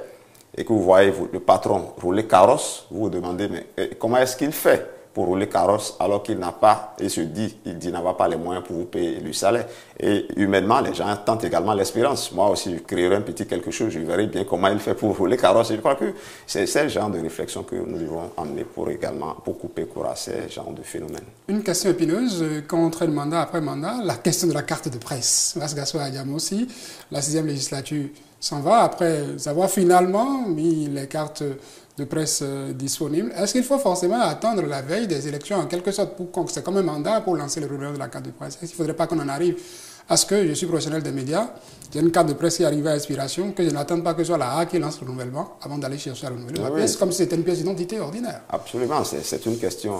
et que vous voyez le patron rouler carrosse, vous vous demandez, mais comment est-ce qu'il fait pour rouler carrosse alors qu'il n'a pas, il dit n'a pas les moyens pour vous payer le salaire. Et humainement, les gens tentent également l'espérance. Moi aussi, je créerai un petit quelque chose, je verrai bien comment il fait pour rouler carrosse. Et je crois que c'est ce genre de réflexion que nous devons amener pour couper court à ces genres de phénomènes. Une question épineuse, quand on traite mandat après mandat, la question de la carte de presse. Gassoua Adiam aussi, la 6e législature s'en va après avoir finalement mis les cartes de presse disponibles. Est-ce qu'il faut forcément attendre la veille des élections en quelque sorte pour c'est comme un mandat pour lancer le renouvellement de la carte de presse? Est-ce qu'il ne faudrait pas qu'on en arrive à ce que je suis professionnel des médias, j'ai une carte de presse qui arrive à expiration, que je n'attende pas que ce soit la HAC qui lance le renouvellement avant d'aller chercher à renouveler la pièce, comme si c'était une pièce d'identité ordinaire? Absolument, c'est une question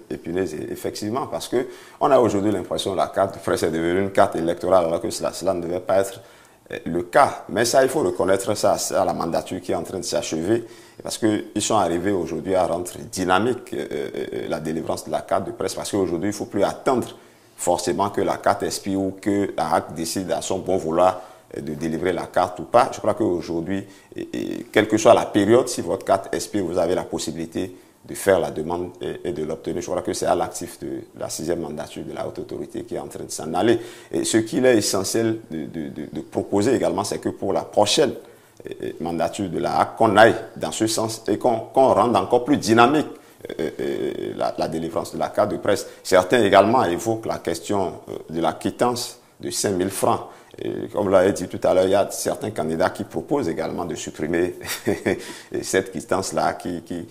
épineuse, effectivement, parce qu'on a aujourd'hui l'impression que la carte de presse est devenue une carte électorale alors que cela ne devait pas être le cas. Mais ça, il faut reconnaître ça à la mandature qui est en train de s'achever, parce qu'ils sont arrivés aujourd'hui à rendre dynamique la délivrance de la carte de presse, parce qu'aujourd'hui, il ne faut plus attendre forcément que la carte expire ou que la HAC décide à son bon vouloir de délivrer la carte ou pas. Je crois qu'aujourd'hui, quelle que soit la période, si votre carte expire, vous avez la possibilité de faire la demande et de l'obtenir. Je crois que c'est à l'actif de la 6e mandature de la haute autorité qui est en train de s'en aller. Et ce qu'il est essentiel de proposer également, c'est que pour la prochaine mandature de la HAC, qu'on aille dans ce sens et qu'on rende encore plus dynamique la délivrance de la carte de presse. Certains également évoquent la question de la quittance de 5 000 francs. Et comme vous l'avez dit tout à l'heure, il y a certains candidats qui proposent également de supprimer cette quittance-là qui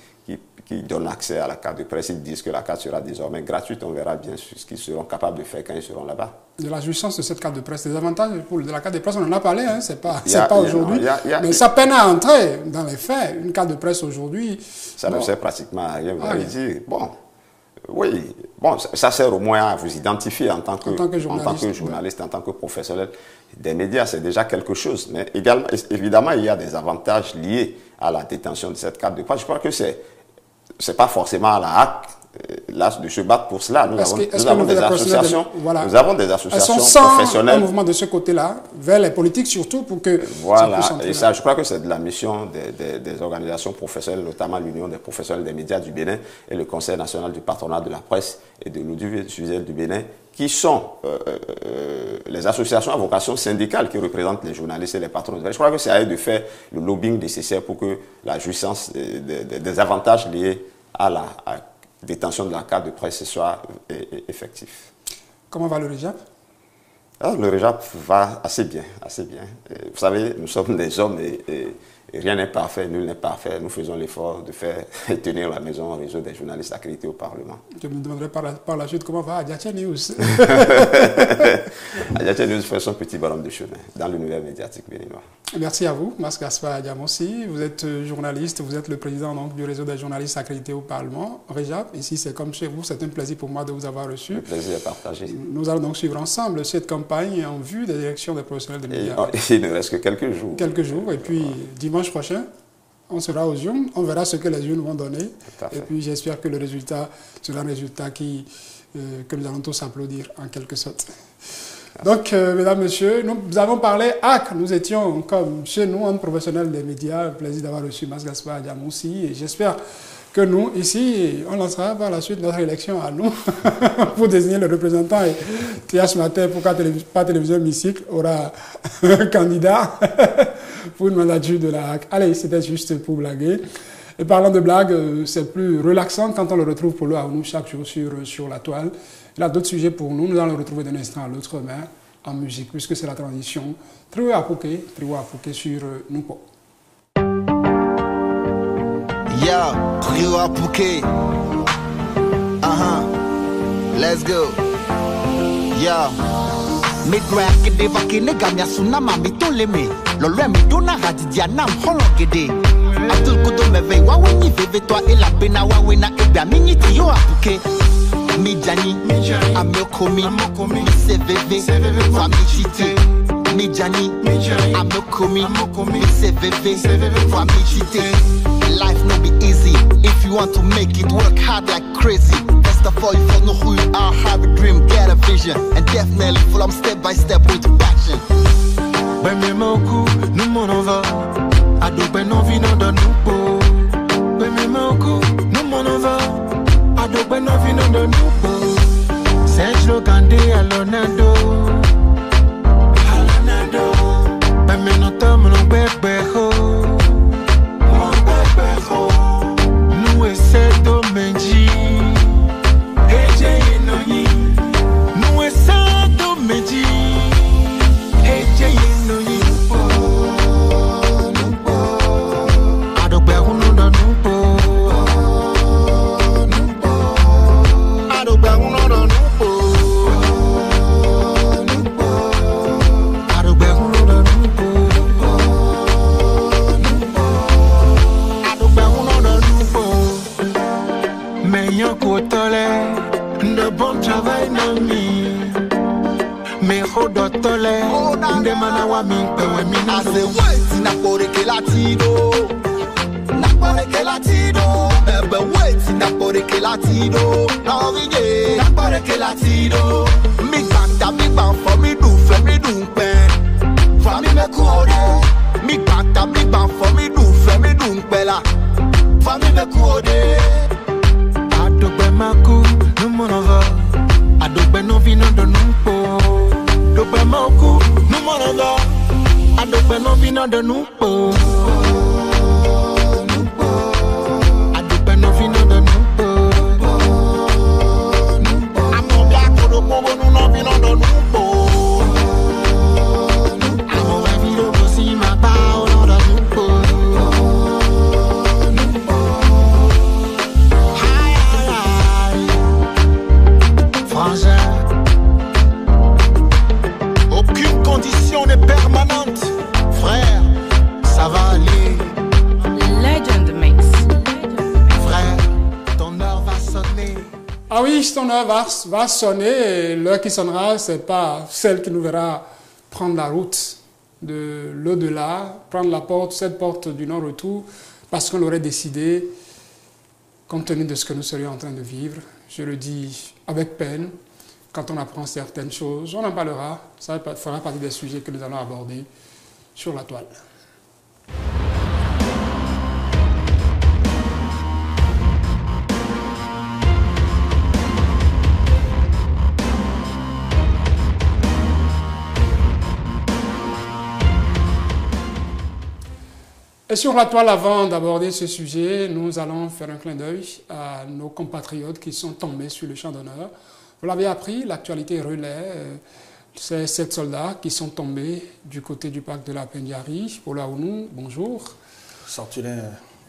donne accès à la carte de presse. Ils disent que la carte sera désormais gratuite. On verra bien ce qu'ils seront capables de faire quand ils seront là-bas. De la jouissance de cette carte de presse, des avantages de la carte de presse, on en a parlé, hein, c'est pas aujourd'hui. Mais ça peine à entrer dans les faits. Une carte de presse aujourd'hui... Ça ne sert pratiquement à rien. Vous avez dit, bon... Oui, bon, ça sert au moins à vous identifier en tant que journaliste, en tant que professionnel des médias, c'est déjà quelque chose. Mais également, évidemment, il y a des avantages liés à la détention de cette carte de presse. Je crois que c'est pas forcément à la HAC là, de se battre pour cela. Nous avons des associations, Elles sont sans professionnelles. Un mouvement de ce côté-là, vers les politiques surtout, pour que voilà, et ça, je crois que c'est de la mission des organisations professionnelles, notamment l'Union des professionnels des médias du Bénin et le Conseil national du patronat de la presse et de l'audiovisuel du Bénin, qui sont les associations à vocation syndicale qui représentent les journalistes et les patrons. Je crois que c'est à eux de faire le lobbying nécessaire pour que la jouissance des avantages liés à la détention de la carte de presse soit effectif. Comment va le REJAP? Le REJAP va assez bien, assez bien. Vous savez, nous sommes des hommes et rien n'est parfait, nul n'est parfait. Nous faisons l'effort de faire tenir la maison au réseau des journalistes accrédités au Parlement. Je me demanderai par la suite comment va Adiatia News. Adiatia News fait son petit bonhomme de chemin dans l'univers médiatique béninois. Merci à vous, Mas Gaspard Adiamossi. Vous êtes journaliste, vous êtes le président donc, du réseau des journalistes accrédités au Parlement, REJAP. Ici, c'est comme chez vous, c'est un plaisir pour moi de vous avoir reçu. Le plaisir est partagé. Nous allons donc suivre ensemble cette campagne en vue des élections des professionnels des médias. Il ne reste que quelques jours. Quelques jours, et puis dimanche prochain, on sera aux urnes, on verra ce que les urnes vont donner. Et puis j'espère que le résultat sera un résultat que nous allons tous applaudir en quelque sorte. Donc, mesdames, messieurs, nous avons parlé HAC. Nous étions comme chez nous, un professionnel des médias. Un plaisir d'avoir reçu Mas Gaspard Adiamossi. Et j'espère que nous, ici, on lancera par la suite notre élection à nous pour désigner le représentant. Et ce matin, pourquoi pas Télévision Hémicycle aura un candidat pour une mandature de la HAC. Allez, c'était juste pour blaguer. Et parlant de blagues, c'est plus relaxant quand on le retrouve pour nous chaque jour sur la toile. Il a d'autres sujets pour nous. Nous allons le retrouver d'un instant à l'autre, mais en musique, puisque c'est la transition. Triwa Apouké sur Noupo. Yeah, Triwa Apouké. Let's go. Yeah. Midway kede vakine gamya sunama mitoleme. Lolwe midona radidia nam hologede. Atul kudo meve waweni veve toi et la pena wawena ebia minyi Trio Apouké. Midjani, Amokomi, CVV, famille chité. Midjani, Amokomi, CVV, famille chité. Life no be easy. If you want to make it, work hard like crazy. First of all, you don't know who you are, have a dream, get a vision, and definitely follow step by step with passion. Ben me moku, nous m'en va. Ado ben non vino de nous po. Ben me moku, nous m'en va. Ado ben non vino de nous po. Sergio Gandhi Alonado. Ben me non tom non bebe ho. Nous essaie de menji. Eje inoyi. Nous essaie de menji. Eje inoyi. Ado ben uno de nous po. Ado ben uno de nous po. Ado ben uno de nous po. Ado ben uno de nous po. Meilleur côté, de bon travail non mi. Me jodo tole, de manawa mi pewe mi na. Ase wait na pore que latido. Na pore que latido. Ebe wait na pore que latido. Na viye. Na pore que latido. Mi banda mi ban for mi do fe mi do pen. Fa mi me kuode. Mi banda mi ban for mi do fe mi do pela. Fa mi me kuode. Adogbe maku, nous m'en va. Adogbe non vino de nous po. Adogbe maku, nous m'en va. Adogbe non vino de nous po. Adogbe non vino de nous po. Amobia kodo pogo nous non vino de nous po. Ah oui, ton heure va sonner et l'heure qui sonnera, ce n'est pas celle qui nous verra prendre la route de l'au-delà, prendre cette porte du non-retour, parce qu'on l'aurait décidé, compte tenu de ce que nous serions en train de vivre. Je le dis avec peine, quand on apprend certaines choses, on en parlera, ça fera partie des sujets que nous allons aborder sur la toile. Et sur la toile, avant d'aborder ce sujet, nous allons faire un clin d'œil à nos compatriotes qui sont tombés sur le champ d'honneur. Vous l'avez appris, l'actualité relaie, c'est 7 soldats qui sont tombés du côté du parc de la Pendiari. Paula Ounou, bonjour. Sortulin,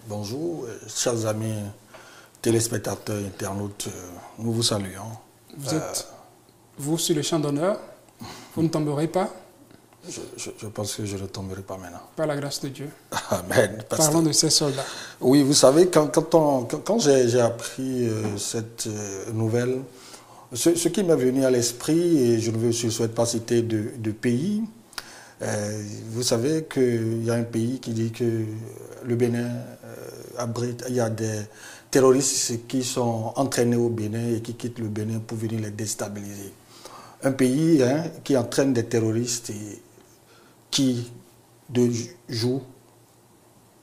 bonjour. Chers amis téléspectateurs, internautes, nous vous saluons. Vous êtes, vous, sur le champ d'honneur, vous ne tomberez pas? Je pense que je ne tomberai pas maintenant. Par la grâce de Dieu. Amen. Parlons de ces soldats. Oui, vous savez, quand j'ai appris cette nouvelle, ce qui m'est venu à l'esprit, et je ne souhaite pas citer de pays, vous savez qu'il y a un pays qui dit que le Bénin abrite, il y a des terroristes qui sont entraînés au Bénin et qui quittent le Bénin pour venir les déstabiliser. Un pays qui entraîne des terroristes et qui, de jour,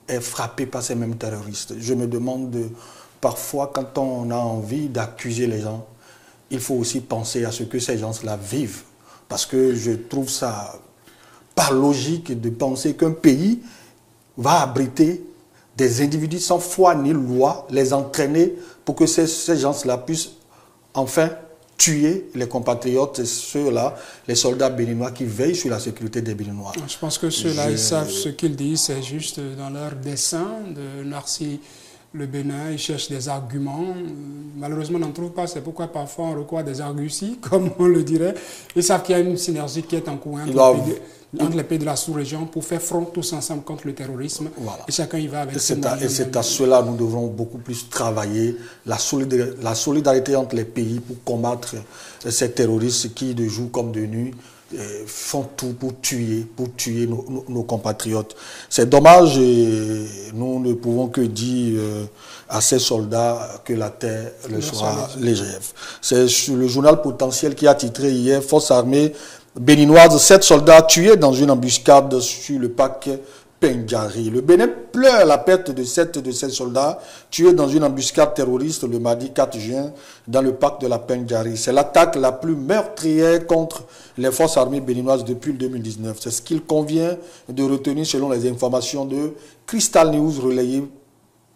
est frappé par ces mêmes terroristes. Je me demande, parfois, quand on a envie d'accuser les gens, il faut aussi penser à ce que ces gens-là vivent. Parce que je trouve ça pas logique de penser qu'un pays va abriter des individus sans foi ni loi, les entraîner pour que ces gens-là puissent enfin tuer les compatriotes, ceux-là, les soldats béninois qui veillent sur la sécurité des Béninois. Je pense que ceux-là, ils savent ce qu'ils disent, c'est juste dans leur dessein de narcer le Bénin, ils cherchent des arguments. Malheureusement, on n'en trouve pas, c'est pourquoi parfois on recourt à des arguties, comme on le dirait. Ils savent qu'il y a une synergie qui est en cours entre les pays de la sous-région pour faire front tous ensemble contre le terrorisme. Voilà. Et chacun y va avec ses moyens. Et c'est à cela que nous devrons beaucoup plus travailler, la solidarité entre les pays pour combattre ces terroristes qui, de jour comme de nuit, font tout pour tuer nos compatriotes. C'est dommage et nous ne pouvons que dire à ces soldats que la terre le sera légère. C'est le journal Potentiel qui a titré hier « Forces armées béninoises, 7 soldats tués dans une embuscade sur le parc Pendiari ». Le Bénin pleure la perte de 7 de ces soldats tués dans une embuscade terroriste le mardi 4 juin dans le parc de la Pendiari. C'est l'attaque la plus meurtrière contre les forces armées béninoises depuis le 2019. C'est ce qu'il convient de retenir selon les informations de Crystal News relayées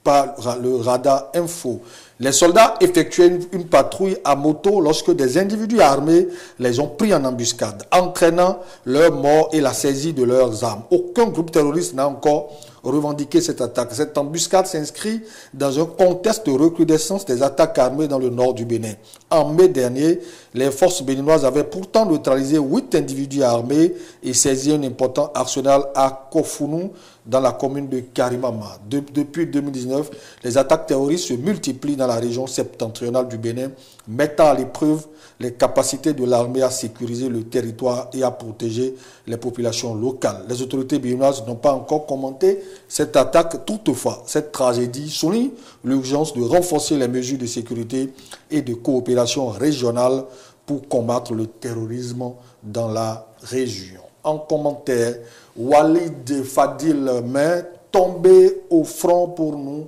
par le Radar Info. Les soldats effectuaient une patrouille à moto lorsque des individus armés les ont pris en embuscade, entraînant leur mort et la saisie de leurs armes. Aucun groupe terroriste n'a encore revendiqué cette attaque. Cette embuscade s'inscrit dans un contexte de recrudescence des attaques armées dans le nord du Bénin. En mai dernier, les forces béninoises avaient pourtant neutralisé 8 individus armés et saisi un important arsenal à Kofounou, dans la commune de Karimama. Depuis 2019, les attaques terroristes se multiplient dans la région septentrionale du Bénin, mettant à l'épreuve les capacités de l'armée à sécuriser le territoire et à protéger les populations locales. Les autorités béninoises n'ont pas encore commenté cette attaque. Toutefois, cette tragédie souligne l'urgence de renforcer les mesures de sécurité et de coopération régionale pour combattre le terrorisme dans la région. En commentaire, Walid Fadil Main, tombé au front pour nous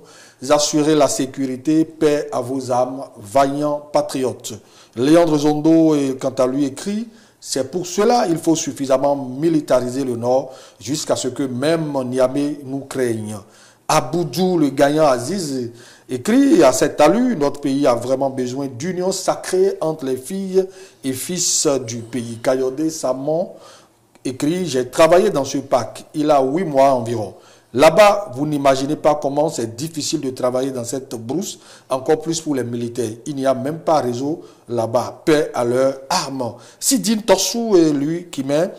assurer la sécurité, paix à vos âmes, vaillants patriotes. Léandre Zondo, quant à lui, écrit « C'est pour cela qu'il faut suffisamment militariser le Nord jusqu'à ce que même Niamey nous craigne. » Aboudjou, le gagnant Aziz, écrit « À cet allure, notre pays a vraiment besoin d'union sacrée entre les filles et fils du pays. » Kayode Samon écrit « J'ai travaillé dans ce parc, il a 8 mois environ. Là-bas, vous n'imaginez pas comment c'est difficile de travailler dans cette brousse, encore plus pour les militaires. Il n'y a même pas réseau là-bas. Paix à leurs armes. » Sidine Torsou et lui qui met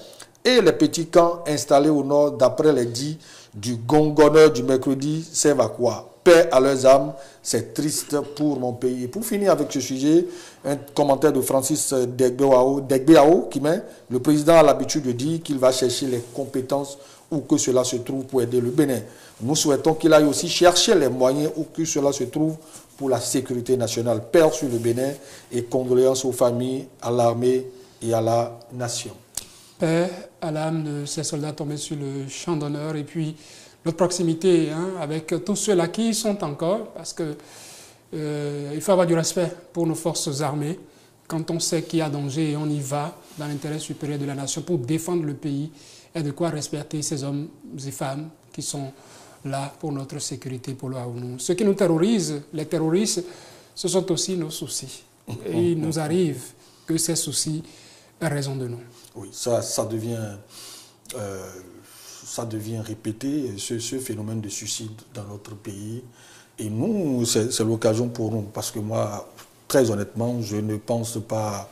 et les petits camps installés au nord, d'après les dits du gongonneur du mercredi servent à quoi? Paix à leurs âmes, c'est triste pour mon pays. Et pour finir avec ce sujet, un commentaire de Francis Degbeao qui met: le président a l'habitude de dire qu'il va chercher les compétences où que cela se trouve pour aider le Bénin. Nous souhaitons qu'il aille aussi chercher les moyens où que cela se trouve pour la sécurité nationale. Paix sur le Bénin et condoléances aux familles, à l'armée et à la nation. Paix à l'âme de ces soldats tombés sur le champ d'honneur et puis notre proximité avec tous ceux-là qui y sont encore, parce que il faut avoir du respect pour nos forces armées. Quand on sait qu'il y a danger et on y va dans l'intérêt supérieur de la nation pour défendre le pays, et de quoi respecter ces hommes et femmes qui sont là pour notre sécurité, pour nous. Ce qui nous terrorise, les terroristes, ce sont aussi nos soucis. Et il nous arrive que ces soucis aient raison de nous. Oui, ça devient répété, ce phénomène de suicide dans notre pays. Et nous, c'est l'occasion pour nous, parce que moi, très honnêtement, je ne pense pas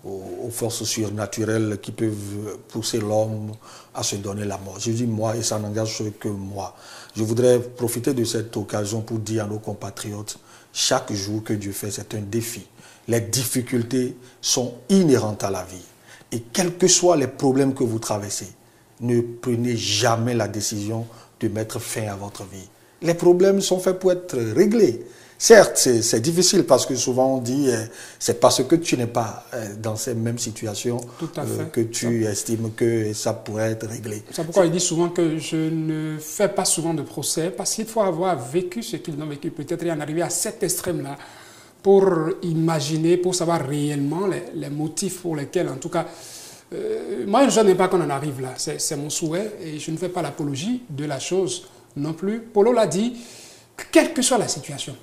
aux forces surnaturelles qui peuvent pousser l'homme à se donner la mort. Je dis moi, et ça n'engage que moi. Je voudrais profiter de cette occasion pour dire à nos compatriotes, chaque jour que Dieu fait, c'est un défi. Les difficultés sont inhérentes à la vie. Et quels que soient les problèmes que vous traversez, ne prenez jamais la décision de mettre fin à votre vie. Les problèmes sont faits pour être réglés. Certes, c'est difficile parce que souvent on dit c'est parce que tu n'es pas dans ces mêmes situations que tu estimes que ça pourrait être réglé. C'est pourquoi il dit souvent que je ne fais pas souvent de procès, parce qu'il faut avoir vécu ce qu'ils ont vécu. Peut-être y en arriver à cet extrême-là pour imaginer, pour savoir réellement les motifs pour lesquels, en tout cas, moi je n'aime pas qu'on en arrive là. C'est mon souhait et je ne fais pas l'apologie de la chose non plus. Polo l'a dit, quelle que soit la situation,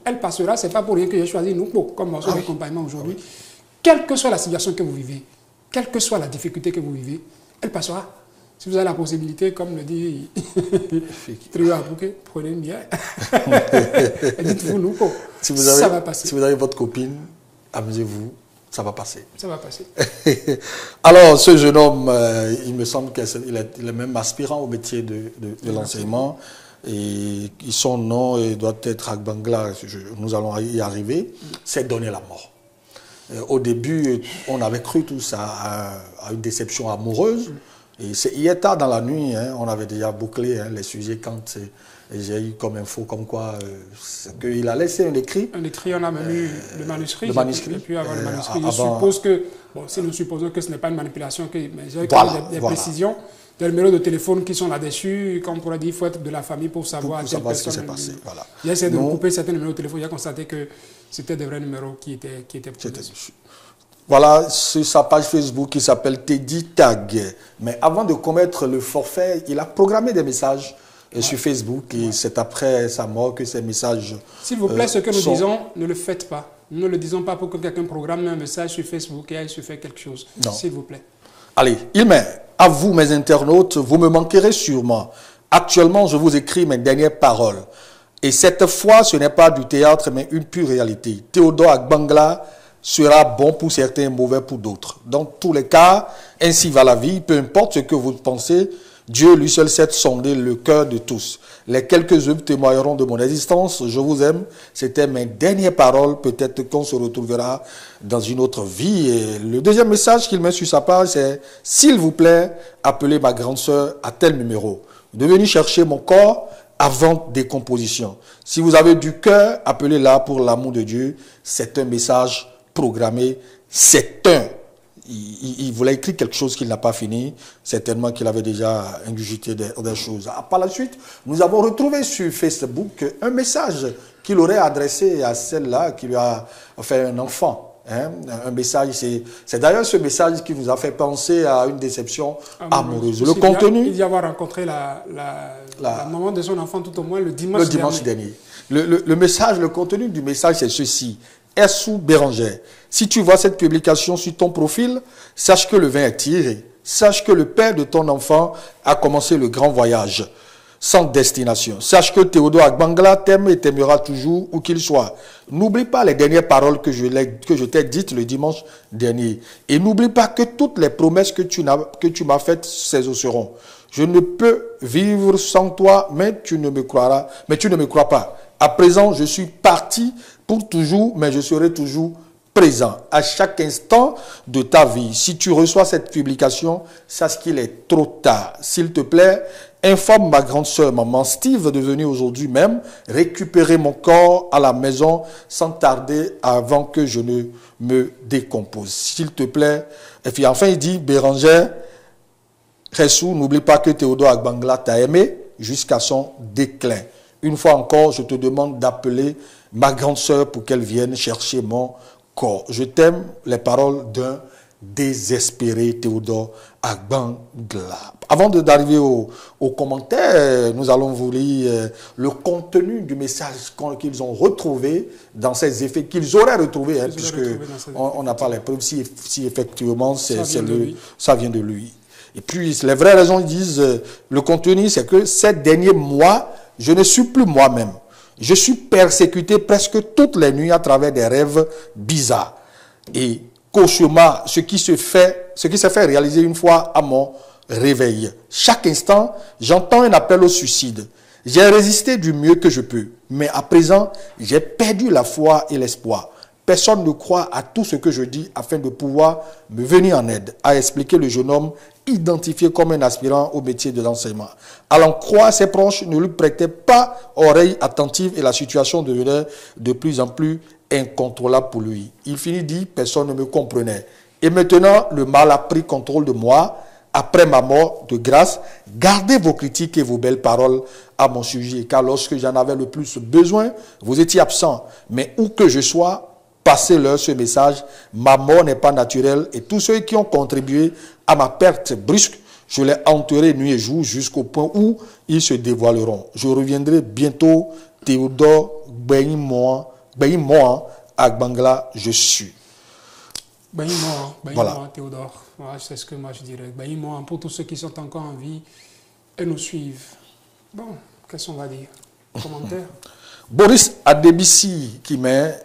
elle passera. Ce n'est pas pour rien que j'ai choisi nous comme morceau d'accompagnement aujourd'hui. Quelle que soit la situation que vous vivez, quelle que soit la difficulté que vous vivez, elle passera. Si vous avez la possibilité, comme le dit Trio Apouké, prenez une bière. Dites-vous nous, ça va passer. Si vous avez votre copine, amusez-vous, ça va passer. Ça va passer. Alors, ce jeune homme, il me semble qu'il est même aspirant au métier de l'enseignement. Et son nom doit être Agbangla, nous allons y arriver, c'est donner la mort. Au début, on avait cru tout ça à une déception amoureuse. Et c'est hier tard dans la nuit, on avait déjà bouclé les sujets quand j'ai eu comme info comme quoi qu'il a laissé un écrit. Un écrit, on a même eu le manuscrit. Le manuscrit. Et puis avant le manuscrit, je suppose que, bon, si nous supposons que ce n'est pas une manipulation, mais j'ai des précisions. Des numéros de téléphone qui sont là-dessus, comme on pourrait dire, il faut être de la famille pour savoir ce qui s'est passé. Voilà. Il a essayé de couper certains numéros de téléphone, il a constaté que c'était des vrais numéros qui étaient dessus. Voilà, sur sa page Facebook qui s'appelle Teddy Tag. Mais avant de commettre le forfait, il a programmé des messages sur Facebook et c'est après sa mort que ces messages. S'il vous plaît, ce que nous disons, ne le faites pas. Nous ne le disons pas pour que quelqu'un programme un message sur Facebook et aille se faire quelque chose. S'il vous plaît. Allez, il met, à vous mes internautes, vous me manquerez sûrement. Actuellement, je vous écris mes dernières paroles. Et cette fois, ce n'est pas du théâtre, mais une pure réalité. Théodore Agbangla sera bon pour certains et mauvais pour d'autres. Dans tous les cas, ainsi va la vie, peu importe ce que vous pensez, Dieu lui seul sait sonder le cœur de tous. Les quelques œuvres témoigneront de mon existence. Je vous aime. C'était mes dernières paroles. Peut-être qu'on se retrouvera dans une autre vie. Et le deuxième message qu'il met sur sa page, c'est « S'il vous plaît, appelez ma grande sœur à tel numéro. De venir chercher mon corps avant décomposition. Si vous avez du cœur, appelez-la pour l'amour de Dieu. C'est un message programmé. C'est un... Il voulait écrire quelque chose qu'il n'a pas fini. Certainement qu'il avait déjà ingurgité des choses. Par la suite, nous avons retrouvé sur Facebook un message qu'il aurait adressé à celle-là qui lui a fait un enfant. Un message, c'est d'ailleurs ce message qui nous a fait penser à une déception amoureuse. Le contenu... Il dit avoir rencontré la maman de son enfant tout au moins le dimanche dernier. Le message, le contenu du message, c'est ceci. Essou Béranger, si tu vois cette publication sur ton profil, sache que le vin est tiré. Sache que le père de ton enfant a commencé le grand voyage sans destination. Sache que Théodore Agbangla t'aime et t'aimera toujours où qu'il soit. N'oublie pas les dernières paroles que je t'ai dites le dimanche dernier. Et n'oublie pas que toutes les promesses que tu m'as faites s'exauceront. Je ne peux vivre sans toi, mais tu ne me crois pas. À présent, je suis parti pour toujours, mais je serai toujours présent à chaque instant de ta vie. Si tu reçois cette publication, sache qu'il est trop tard. S'il te plaît, informe ma grande sœur, maman Steve, de venir aujourd'hui même récupérer mon corps à la maison sans tarder avant que je ne me décompose. S'il te plaît. Et puis enfin, il dit, Bérangère, Ressou, n'oublie pas que Théodore Agbangla t'a aimé jusqu'à son déclin. Une fois encore, je te demande d'appeler ma grande sœur pour qu'elle vienne chercher mon corps. Je t'aime, les paroles d'un désespéré Théodore Agbangla. Avant d'arriver aux commentaires, nous allons vous lire le contenu du message qu'ils ont retrouvé dans ces effets, qu'ils auraient retrouvés, puisque on n'a pas les preuves si effectivement ça vient de lui. Et puis, les vraies raisons, ils disent, le contenu, c'est que ces derniers mois, je ne suis plus moi-même. Je suis persécuté presque toutes les nuits à travers des rêves bizarres. Et cauchemar, ce qui se fait réaliser une fois à mon réveil. Chaque instant, j'entends un appel au suicide. J'ai résisté du mieux que je peux. Mais à présent, j'ai perdu la foi et l'espoir. Personne ne croit à tout ce que je dis afin de pouvoir me venir en aide, a expliqué le jeune homme identifié comme un aspirant au métier de l'enseignement. Allant croire, ses proches ne lui prêtaient pas oreille attentive et la situation devenait de plus en plus incontrôlable pour lui. Il finit dit, personne ne me comprenait. Et maintenant, le mal a pris contrôle de moi. Après ma mort, de grâce, gardez vos critiques et vos belles paroles à mon sujet, car lorsque j'en avais le plus besoin, vous étiez absent. Mais où que je sois, passez-leur ce message, ma mort n'est pas naturelle et tous ceux qui ont contribué à ma perte brusque, je les hanterai nuit et jour jusqu'au point où ils se dévoileront. Je reviendrai bientôt, Théodore Bayimoa Agbangla, je suis. Bayimoa, Théodore, c'est ce que moi je dirais. Bayimoa, pour tous ceux qui sont encore en vie et nous suivent. Bon, qu'est-ce qu'on va dire? Commentaire. Boris Adebisi qui met...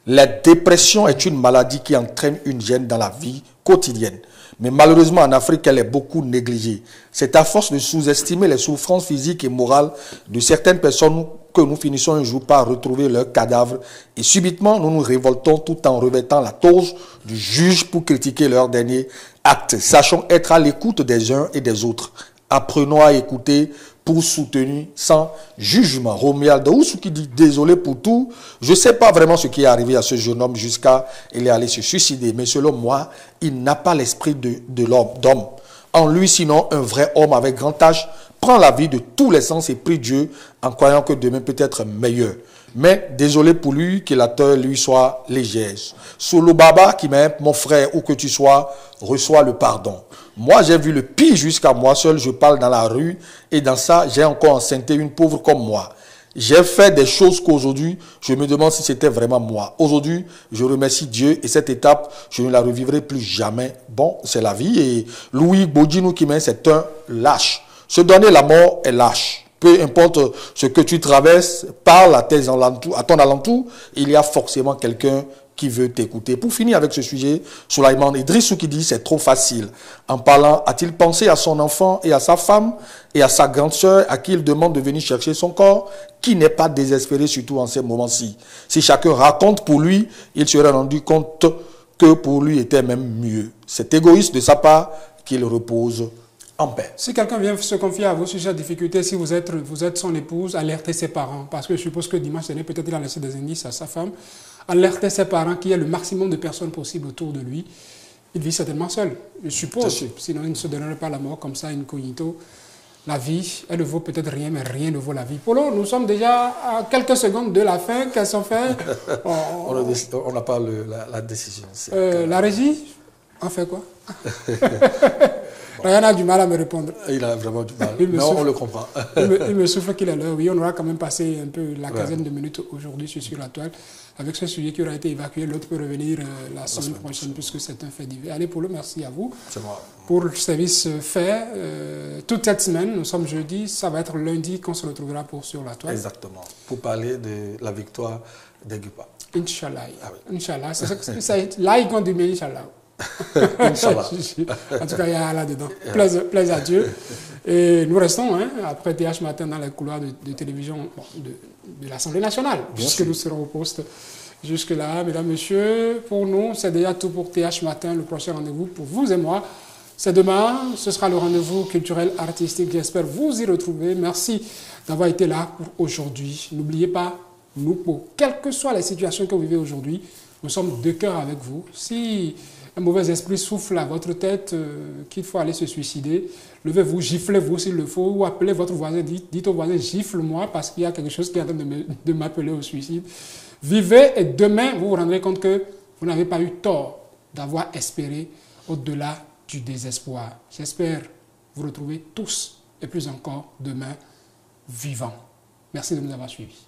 La dépression est une maladie qui entraîne une gêne dans la vie quotidienne. Mais malheureusement, en Afrique, elle est beaucoup négligée. C'est à force de sous-estimer les souffrances physiques et morales de certaines personnes que nous finissons un jour par retrouver leurs cadavres. Et subitement, nous nous révoltons tout en revêtant la toge du juge pour critiquer leurs derniers actes. Sachons être à l'écoute des uns et des autres. Apprenons à écouter pour soutenir sans jugement. Romuald Daoussou qui dit désolé pour tout. Je ne sais pas vraiment ce qui est arrivé à ce jeune homme jusqu'à il est allé se suicider. Mais selon moi, il n'a pas l'esprit de l'homme. En lui, sinon, un vrai homme avec grand âge prend la vie de tous les sens et prie Dieu en croyant que demain peut être meilleur. Mais désolé pour lui, que la terre lui soit légère. Solo Baba qui m'aime, mon frère, où que tu sois, reçois le pardon. Moi, j'ai vu le pire jusqu'à moi seul, je parle dans la rue et dans ça, j'ai encore enceinté une pauvre comme moi. J'ai fait des choses qu'aujourd'hui, je me demande si c'était vraiment moi. Aujourd'hui, je remercie Dieu et cette étape, je ne la revivrai plus jamais. Bon, c'est la vie et Louis Bodinou qui m'aime, c'est un lâche. Se donner la mort est lâche. Peu importe ce que tu traverses, parle à ton alentour, il y a forcément quelqu'un qui veut t'écouter. Pour finir avec ce sujet, Soulaïman Idrissou qui dit c'est trop facile. En parlant, a-t-il pensé à son enfant et à sa femme et à sa grande sœur à qui il demande de venir chercher son corps, qui n'est pas désespéré surtout en ces moments-ci. Si chacun raconte pour lui, il serait rendu compte que pour lui était même mieux. C'est égoïste de sa part qu'il repose en paix. Si quelqu'un vient se confier à vous sur cette difficulté, si vous êtes son épouse, alertez ses parents. Parce que je suppose que dimanche dernier, peut-être il a laissé des indices à sa femme. Alertez ses parents qu'il y ait le maximum de personnes possibles autour de lui. Il vit certainement seul, je suppose. Sinon, il ne se donnerait pas la mort comme ça, incognito. La vie, elle ne vaut peut-être rien, mais rien ne vaut la vie. Polo, nous sommes déjà à quelques secondes de la fin. Qu'est-ce qu'on fait? On n'a pas la décision. La régie, on fait quoi? Ryan a du mal à me répondre. Il a vraiment du mal, mais on le comprend. il me souffle qu'il est l'heure. Oui, on aura quand même passé un peu la quinzaine de minutes aujourd'hui sur la toile. Avec ce sujet qui aura été évacué, l'autre peut revenir la semaine prochaine, puisque c'est un fait divers. Allez, Polo, merci à vous. C'est moi. Pour le service fait, toute cette semaine, nous sommes jeudi, ça va être lundi qu'on se retrouvera pour Sur la toile. Exactement, pour parler de la victoire d'Aiguipa. Inch'Allah. Ah oui. Inch'Allah. C'est ça, là, ils vont dire Inch'Allah. Inch'Allah. En tout cas, il y a là-dedans. Plaise à Dieu. Et nous restons, après TH Matin, dans les couloirs de télévision de l'Assemblée nationale, puisque nous serons au poste jusque-là. Mesdames, Messieurs, pour nous, c'est déjà tout pour TH Matin. Le prochain rendez-vous pour vous et moi, c'est demain. Ce sera le rendez-vous culturel artistique. J'espère vous y retrouver. Merci d'avoir été là pour aujourd'hui. N'oubliez pas, nous, pour quelles que soient les situations que vous vivez aujourd'hui, nous sommes de cœur avec vous. Si un mauvais esprit souffle à votre tête qu'il faut aller se suicider, levez-vous, giflez-vous s'il le faut, ou appelez votre voisin, dites au voisin, gifle-moi parce qu'il y a quelque chose qui est en train de m'appeler au suicide. Vivez et demain, vous vous rendrez compte que vous n'avez pas eu tort d'avoir espéré au-delà du désespoir. J'espère vous retrouver tous et plus encore demain vivants. Merci de nous avoir suivis.